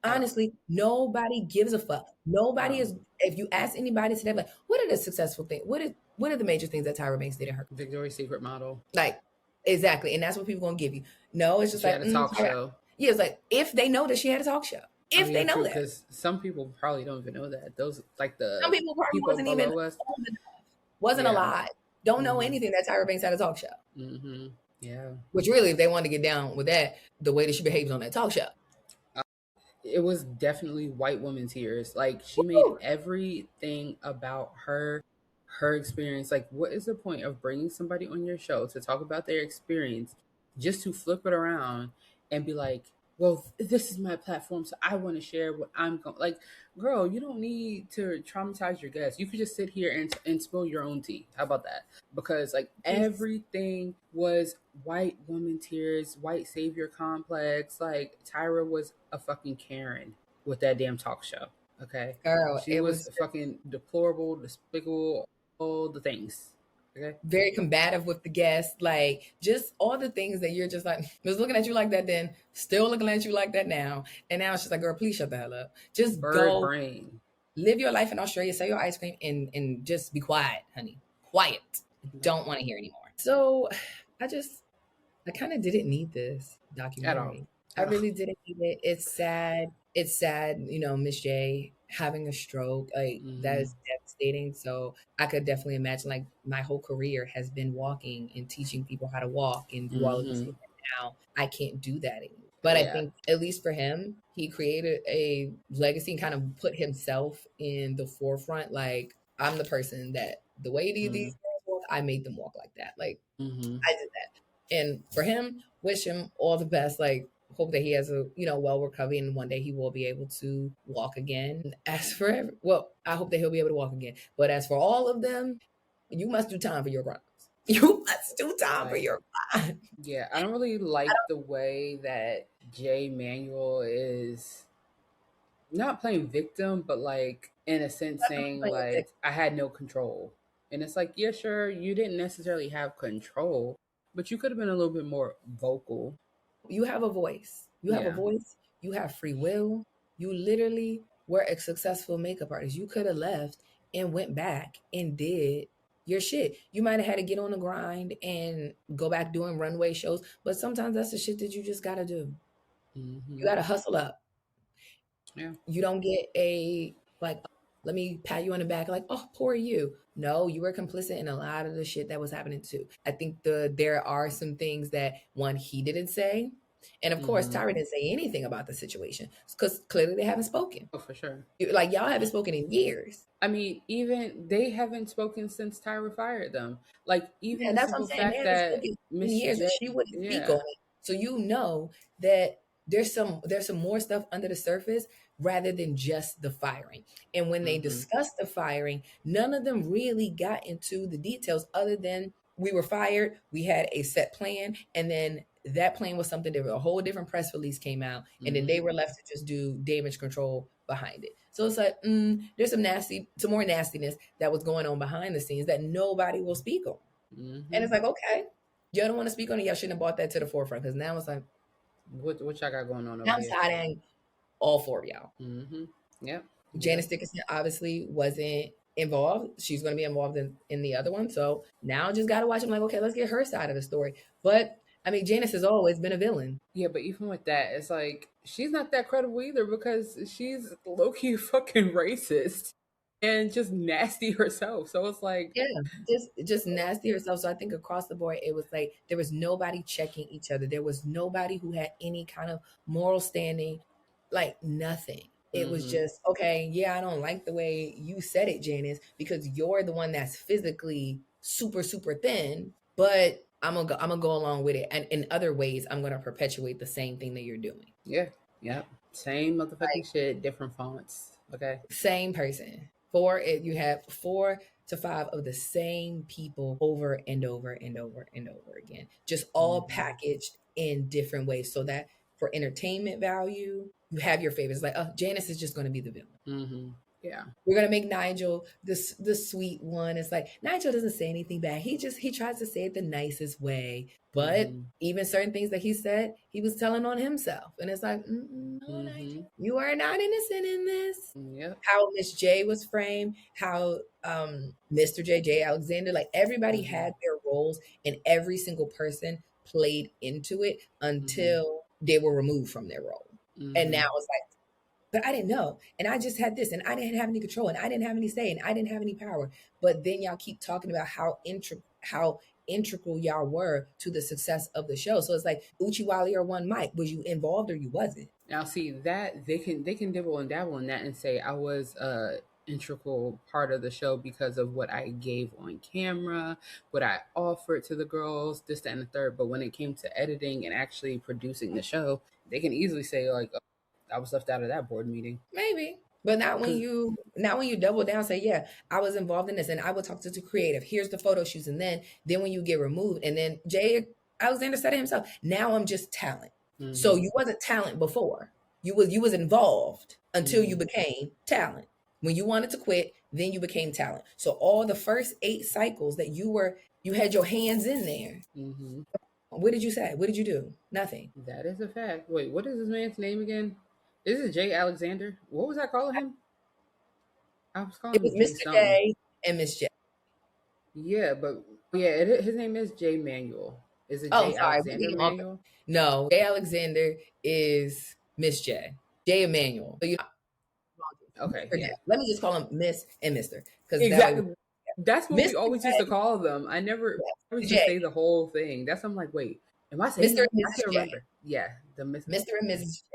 Honestly, nobody gives a fuck. Nobody is. If you ask anybody today, like, what are the successful things? What are the major things that Tyra Banks did in her Victoria's Secret model? Like, exactly, and that's what people gonna give you. No, it's just she like had a talk show. Yeah, it's like if they know that she had a talk show. If they know that, because some people probably don't even know that. Those like the some people probably wasn't even old enough. Wasn't alive. Don't know anything that Tyra Banks had a talk show. Yeah. Which really, if they wanted to get down with that, the way that she behaves on that talk show. It was definitely white woman tears. Like she made everything about her experience. Like, what is the point of bringing somebody on your show to talk about their experience just to flip it around and be like, well, this is my platform, so I want to share what I'm going. Like, girl, you don't need to traumatize your guests. You could just sit here and spill your own tea. How about that? Because like everything was white woman tears, white savior complex. Like Tyra was a fucking Karen with that damn talk show. Okay, girl, she was fucking deplorable, despicable, all the things. very combative with the guests, like just all the things that you're just like, was looking at you like that then, still looking at you like that now. And now it's just like, girl, please shut the hell up. Just go brain. Live your life in Australia, sell your ice cream, and just be quiet, honey. Quiet. Don't want to hear anymore. So I kind of didn't need this documentary. I really didn't need it. It's sad. It's sad, Miss J having a stroke. Like, that is devastating. So I could definitely imagine, like, my whole career has been walking and teaching people how to walk and do all of this. Now I can't do that anymore. But I think, at least for him, he created a legacy and kind of put himself in the forefront. Like, I'm the person that the way these girls walk, I made them walk like that. Like, I did that. And for him, wish him all the best. Like, hope that he has a, well recovery, and one day he will be able to walk again. As for, I hope that he'll be able to walk again. But as for all of them, you must do time for your crimes. You must do time for your crimes. Yeah, I don't really like the way that Jay Manuel is not playing victim, but like in a sense saying like, I had no control. And it's like, yeah, sure, you didn't necessarily have control, but you could have been a little bit more vocal. You have a voice. You have a voice. You have free will. You literally were a successful makeup artist. You could have left and went back and did your shit. You might have had to get on the grind and go back doing runway shows, but sometimes that's the shit that you just gotta do. You gotta hustle up. Yeah. You don't get let me pat you on the back like, oh, poor you. No, you were complicit in a lot of the shit that was happening too. I think there are some things that, one, he didn't say. And of course, Tyra didn't say anything about the situation because clearly they haven't spoken. Oh, for sure. Like, y'all haven't spoken in years. I mean, even they haven't spoken since Tyra fired them. Like, even that's what I'm saying. They haven't spoken in years, and she wouldn't speak on it. So that there's some more stuff under the surface rather than just the firing. And when they discussed the firing, none of them really got into the details other than we were fired, we had a set plan, and then that plan was something different. A whole different press release came out, and then they were left to just do damage control behind it. So it's like, there's some more nastiness that was going on behind the scenes that nobody will speak on. And it's like, okay, y'all don't want to speak on it. Y'all shouldn't have brought that to the forefront, because now it's like, what y'all got going on over I'm siding all four of y'all. Yep. Janice Dickinson obviously wasn't involved. She's going to be involved in the other one. So now just got to watch. I'm like, okay, let's get her side of the story. But I mean, Janice has always been a villain. Yeah, but even with that, it's like, she's not that credible either, because she's low-key fucking racist and just nasty herself. So it's like, yeah, just nasty herself. So I think across the board, it was like there was nobody checking each other. There was nobody who had any kind of moral standing, like nothing. It was just, okay, yeah, I don't like the way you said it, Janice, because you're the one that's physically super, super thin, but I'm gonna go along with it. And in other ways, I'm gonna perpetuate the same thing that you're doing. Yeah. Same motherfucking shit, different fonts. Okay. Same person. You have 4 to 5 of the same people over and over and over and over again, just all packaged in different ways, so that for entertainment value, you have your favorites. Like, Janice is just going to be the villain. Yeah, we're gonna make Nigel the sweet one. It's like, Nigel doesn't say anything bad. He tries to say it the nicest way. But even certain things that he said, he was telling on himself. And it's like, no, Nigel, you are not innocent in this. Yep. How Miss J was framed, how Mr. J. Alexander, like everybody had their roles, and every single person played into it until they were removed from their role. And now it's like, but I didn't know, and I just had this, and I didn't have any control, and I didn't have any say, and I didn't have any power. But then y'all keep talking about how integral y'all were to the success of the show. So it's like, Uchiwali or One Mic, was you involved or you wasn't? Now see that they can dibble and dabble in that and say I was a integral part of the show because of what I gave on camera, what I offered to the girls, this, that, and the third. But when it came to editing and actually producing the show, they can easily say like, I was left out of that board meeting. Maybe. But not when you double down, say, yeah, I was involved in this, and I would talk to the creative. Here's the photo shoots. And then when you get removed, and then J. Alexander said it himself, now I'm just talent. So you wasn't talent before. You was involved until you became talent. When you wanted to quit, then you became talent. So all the first 8 cycles that you had your hands in there. Mm-hmm. What did you say? What did you do? Nothing. That is a fact. Wait, what is this man's name again? Is it Jay Alexander? What was I calling him? I was calling him Jay Mr. something. J and Miss J. Yeah, but yeah, his name is Jay Manuel. Is it Jay Alexander Manuel? No, Jay Alexander is Miss J. Jay Emmanuel. So okay, yeah. Let me just call him Miss and Mister. Exactly. That's what Mr. we always used to call them. I never used to say the whole thing. That's I'm like, wait, am I saying Mr. and Mrs. I can't remember. Yeah, the Mr. and Mrs. J.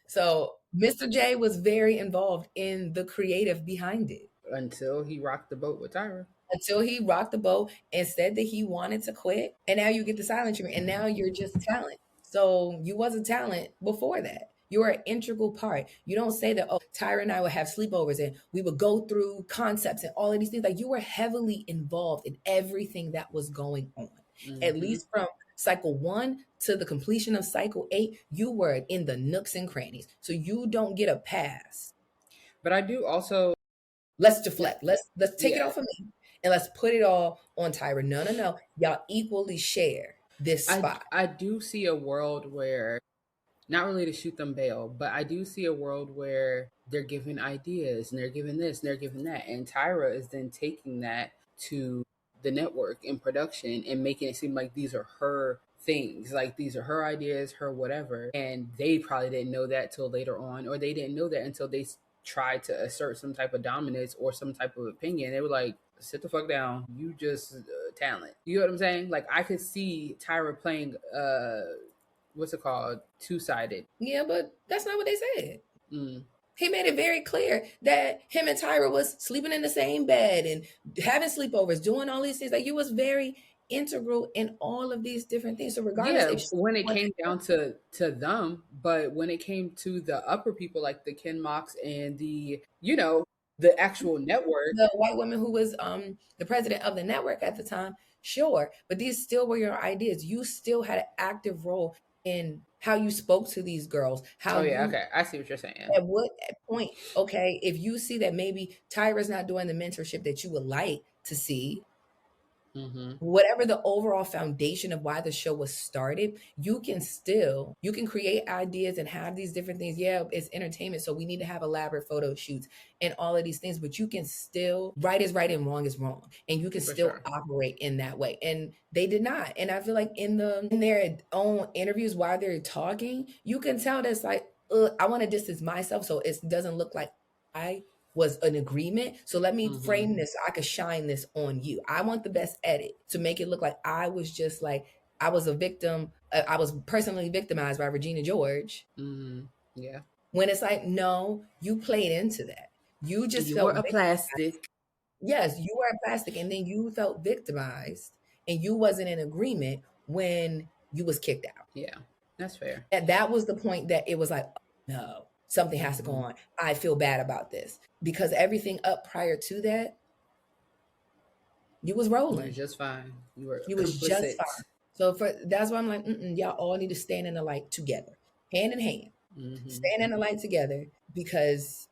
So Mr. J was very involved in the creative behind it. Until he rocked the boat with Tyra. Until he rocked the boat and said that he wanted to quit. And now you get the silent treatment. And now you're just talent. So you wasn't talent before that. You're an integral part. You don't say that, oh, Tyra and I would have sleepovers and we would go through concepts and all of these things. Like, you were heavily involved in everything that was going on. Mm-hmm. At least from cycle 1 to the completion of cycle 8, you were in the nooks and crannies. So you don't get a pass. But I do also... Let's deflect. Let's take it off of me and let's put it all on Tyra. No. Y'all equally share this spot. I do see a world where... Not really to shoot them bail, but I do see a world where they're giving ideas and they're giving this and they're giving that. And Tyra is then taking that to the network in production and making it seem like these are her things, like these are her ideas, her whatever. And they probably didn't know that till later on, or they didn't know that until they tried to assert some type of dominance or some type of opinion. They were like, sit the fuck down. You just talent. You know what I'm saying? Like, I could see Tyra playing... what's it called? Two-sided. Yeah, but that's not what they said. He made it very clear that him and Tyra was sleeping in the same bed and having sleepovers, doing all these things. Like, he was very integral in all of these different things. So regardless, when it came down to them, but when it came to the upper people, like the Ken Mox and the, the actual network, the white woman who was the president of the network at the time, sure, but these still were your ideas. You still had an active role in how you spoke to these girls. Okay, I see what you're saying. At what point, okay, if you see that maybe Tyra's not doing the mentorship that you would like to see, whatever the overall foundation of why the show was started, you can create ideas and have these different things. Yeah, it's entertainment, so we need to have elaborate photo shoots and all of these things, but you can still, right is right and wrong is wrong, and you can still operate in that way. And they did not. And I feel like in their own interviews while they're talking, you can tell that's like, I want to distance myself so it doesn't look like I was an agreement. So let me frame this so I could shine this on you. I want the best edit to make it look like I was just like, I was a victim. I was personally victimized by Regina George. Yeah. When it's like, no, you played into that. You just felt a plastic. Yes, you were a plastic. And then you felt victimized and you wasn't in agreement when you was kicked out. Yeah, that's fair. And that was the point that it was like, oh, no, something has to go on. I feel bad about this. Because everything up prior to that, you was rolling. You were just fine. You was just fine. So that's why I'm like, y'all all need to stand in the light together, hand in hand. Stand in the light together because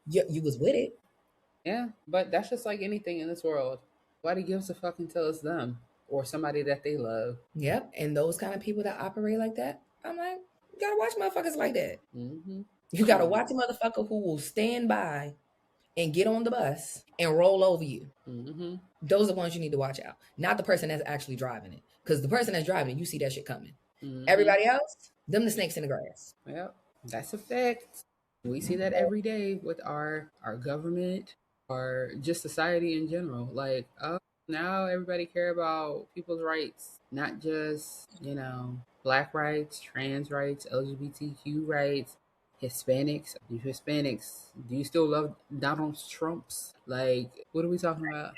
you was with it. Yeah, but that's just like anything in this world. Nobody gives a fuck until it's them or somebody that they love. Yep, and those kind of people that operate like that, I'm like, you gotta watch motherfuckers like that. You got to watch a motherfucker who will stand by and get on the bus and roll over you. Those are the ones you need to watch out. Not the person that's actually driving it. Because the person that's driving it, you see that shit coming. Everybody else, them the snakes in the grass. Well, that's a fact. We see that every day with our government or just society in general. Like, oh, now everybody care about people's rights. Not just, Black rights, trans rights, LGBTQ rights. Hispanics, do you still love Donald Trump's? Like, what are we talking about?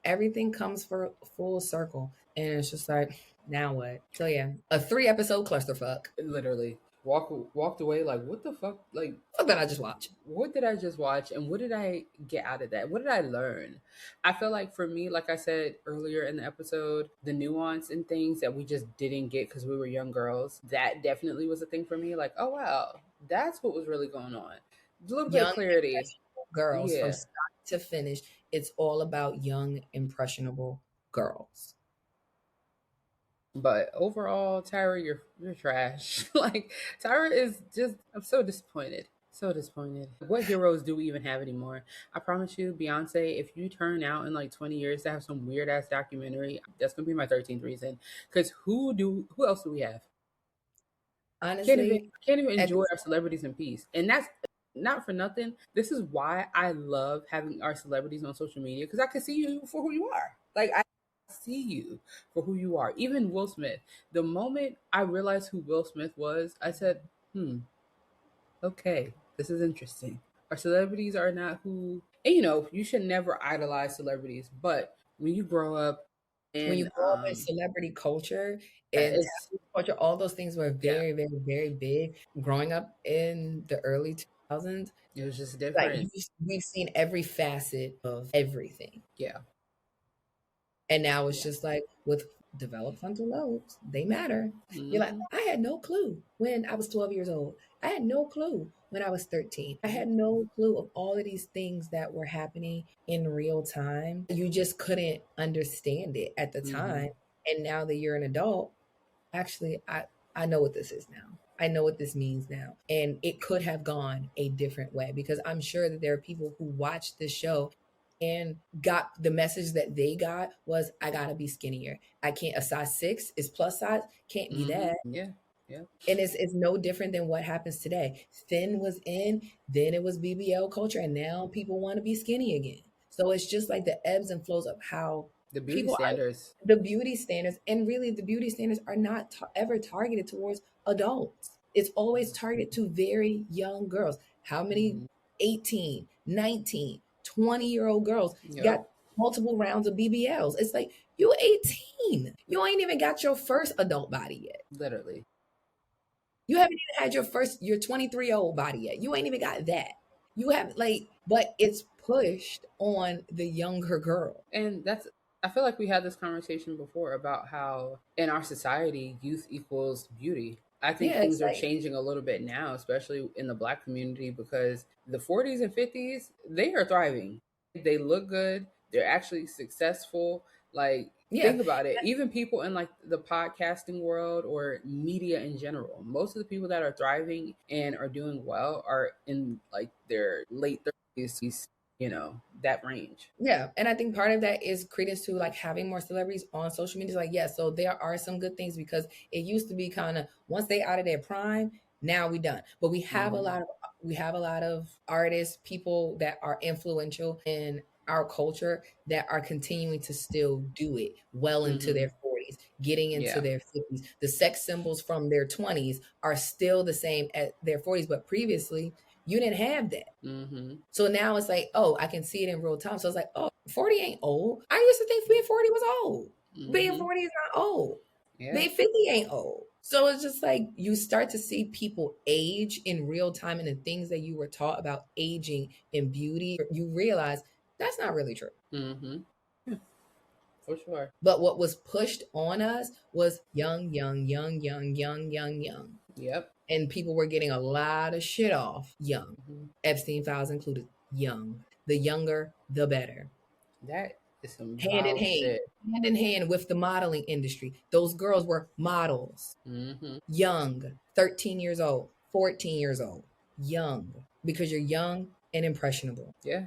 Everything comes for full circle, and it's just like, now what? So yeah, a 3-episode clusterfuck. Literally walked away like, what the fuck? Like, what did I just watch? What did I just watch, and what did I get out of that? What did I learn? I feel like for me, like I said earlier in the episode, the nuance and things that we just didn't get because we were young girls, that definitely was a thing for me. Like, oh wow, that's what was really going on. A little bit of clarity. girls from start to finish. It's all about young, impressionable girls. But overall, Tyra, you're trash. Like Tyra is just, I'm so disappointed. So disappointed. What heroes do we even have anymore? I promise you, Beyonce, if you turn out in like 20 years to have some weird ass documentary, that's gonna be my 13th reason. Because who else do we have? Honestly, can't even enjoy our celebrities in peace. And that's not for nothing. This is why I love having our celebrities on social media, because I can see you for who you are. Like I see you for who you are. Even Will Smith. The moment I realized who Will Smith was, I said, okay, this is interesting. Our celebrities are not who, and you should never idolize celebrities, but when you grow up and when you grow up in celebrity culture and culture, all those things were very, very, very big. Growing up in the early 2000s, it was just different. Like we've seen every facet of everything. Yeah. And now it's just like with developed frontal lobes, they matter. You're like, I had no clue when I was 12 years old. I had no clue when I was 13. I had no clue of all of these things that were happening in real time. You just couldn't understand it at the time. And now that you're an adult, actually, I know what this is now. I know what this means now. And it could have gone a different way, because I'm sure that there are people who watched this show and got the message that they got was, I gotta be skinnier. I can't, a size 6 is plus size, can't be that. Yeah. And it's no different than what happens today. Thin was in, then it was BBL culture, and now people want to be skinny again. So it's just like the ebbs and flows of how the beauty standards. The beauty standards, and really the beauty standards are not ever targeted towards adults. It's always targeted to very young girls. How many 18, 19, 20-year-old girls got multiple rounds of BBLs? It's like, you 18. You ain't even got your first adult body yet. Literally. You haven't even had your 23-year-old body yet. You ain't even got that. You haven't, but it's pushed on the younger girl. And I feel like we had this conversation before about how in our society, youth equals beauty. I think things are changing a little bit now, especially in the Black community, because the 40s and 50s, they are thriving. They look good. They're actually successful. Think about it. Even people in the podcasting world or media in general, most of the people that are thriving and are doing well are in their late 30s, that range. Yeah. And I think part of that is credence to having more celebrities on social media. So there are some good things, because it used to be kind of, once they out of their prime, now we done. But we have a lot of artists, people that are influential in our culture that are continuing to still do it well into their 40s, getting into their 50s. The sex symbols from their 20s are still the same at their 40s, but previously you didn't have that. So now it's like, I can see it in real time. So it's like, 40 ain't old. I used to think being 40 was old. Being 40 is not old. Being 50 ain't old. So it's just like you start to see people age in real time, and the things that you were taught about aging and beauty, you realize that's not really true. Yeah, for sure. But what was pushed on us was young. Yep. And people were getting a lot of shit off young. Epstein files included young. The younger, the better. That is some hand in hand with the modeling industry. Those girls were models. Young, 13 years old, 14 years old, young, because you're young and impressionable. Yeah.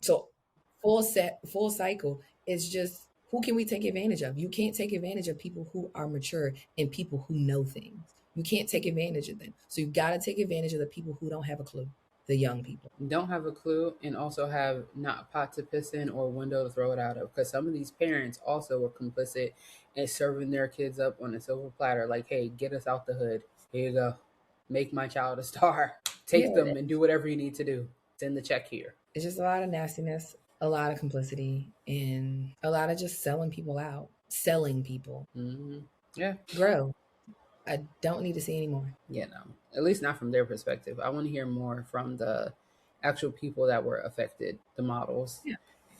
So full cycle is just, who can we take advantage of? You can't take advantage of people who are mature and people who know things. You can't take advantage of them. So you've got to take advantage of the people who don't have a clue, the young people. Don't have a clue, and also have not a pot to piss in or a window to throw it out of. Because some of these parents also were complicit in serving their kids up on a silver platter. Like, hey, get us out the hood. Here you go. Make my child a star. Take them and do whatever you need to do. Send the check here. It's just a lot of nastiness, a lot of complicity, and a lot of just selling people out. Selling people. Yeah. Grow. I don't need to see anymore. Yeah, no. At least not from their perspective. I want to hear more from the actual people that were affected, the models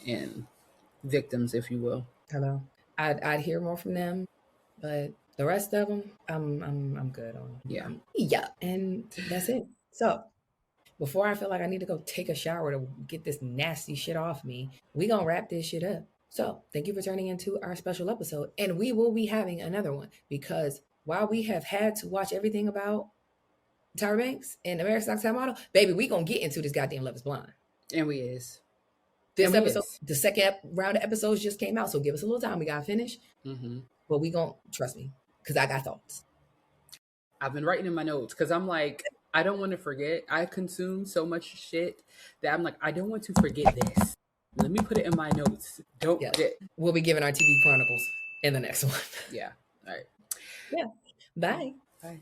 and victims, if you will. Hello. I'd hear more from them, but the rest of them, I'm good on. Yeah. Yeah, and that's it. So before I feel like I need to go take a shower to get this nasty shit off me, we gonna wrap this shit up. So thank you for turning into our special episode. And we will be having another one, because while we have had to watch everything about Tyra Banks and America's Next Top Model, baby, we gonna get into this goddamn Love is Blind. And we is. This episode, the second round of episodes just came out, so give us a little time. We gotta finish. But we gonna, trust me, because I got thoughts. I've been writing in my notes because I'm like, I don't want to forget. I consume so much shit that I'm like, I don't want to forget this. Let me put it in my notes. Don't forget. We'll be giving our TV chronicles in the next one. Yeah. All right. Yeah. Bye. Bye.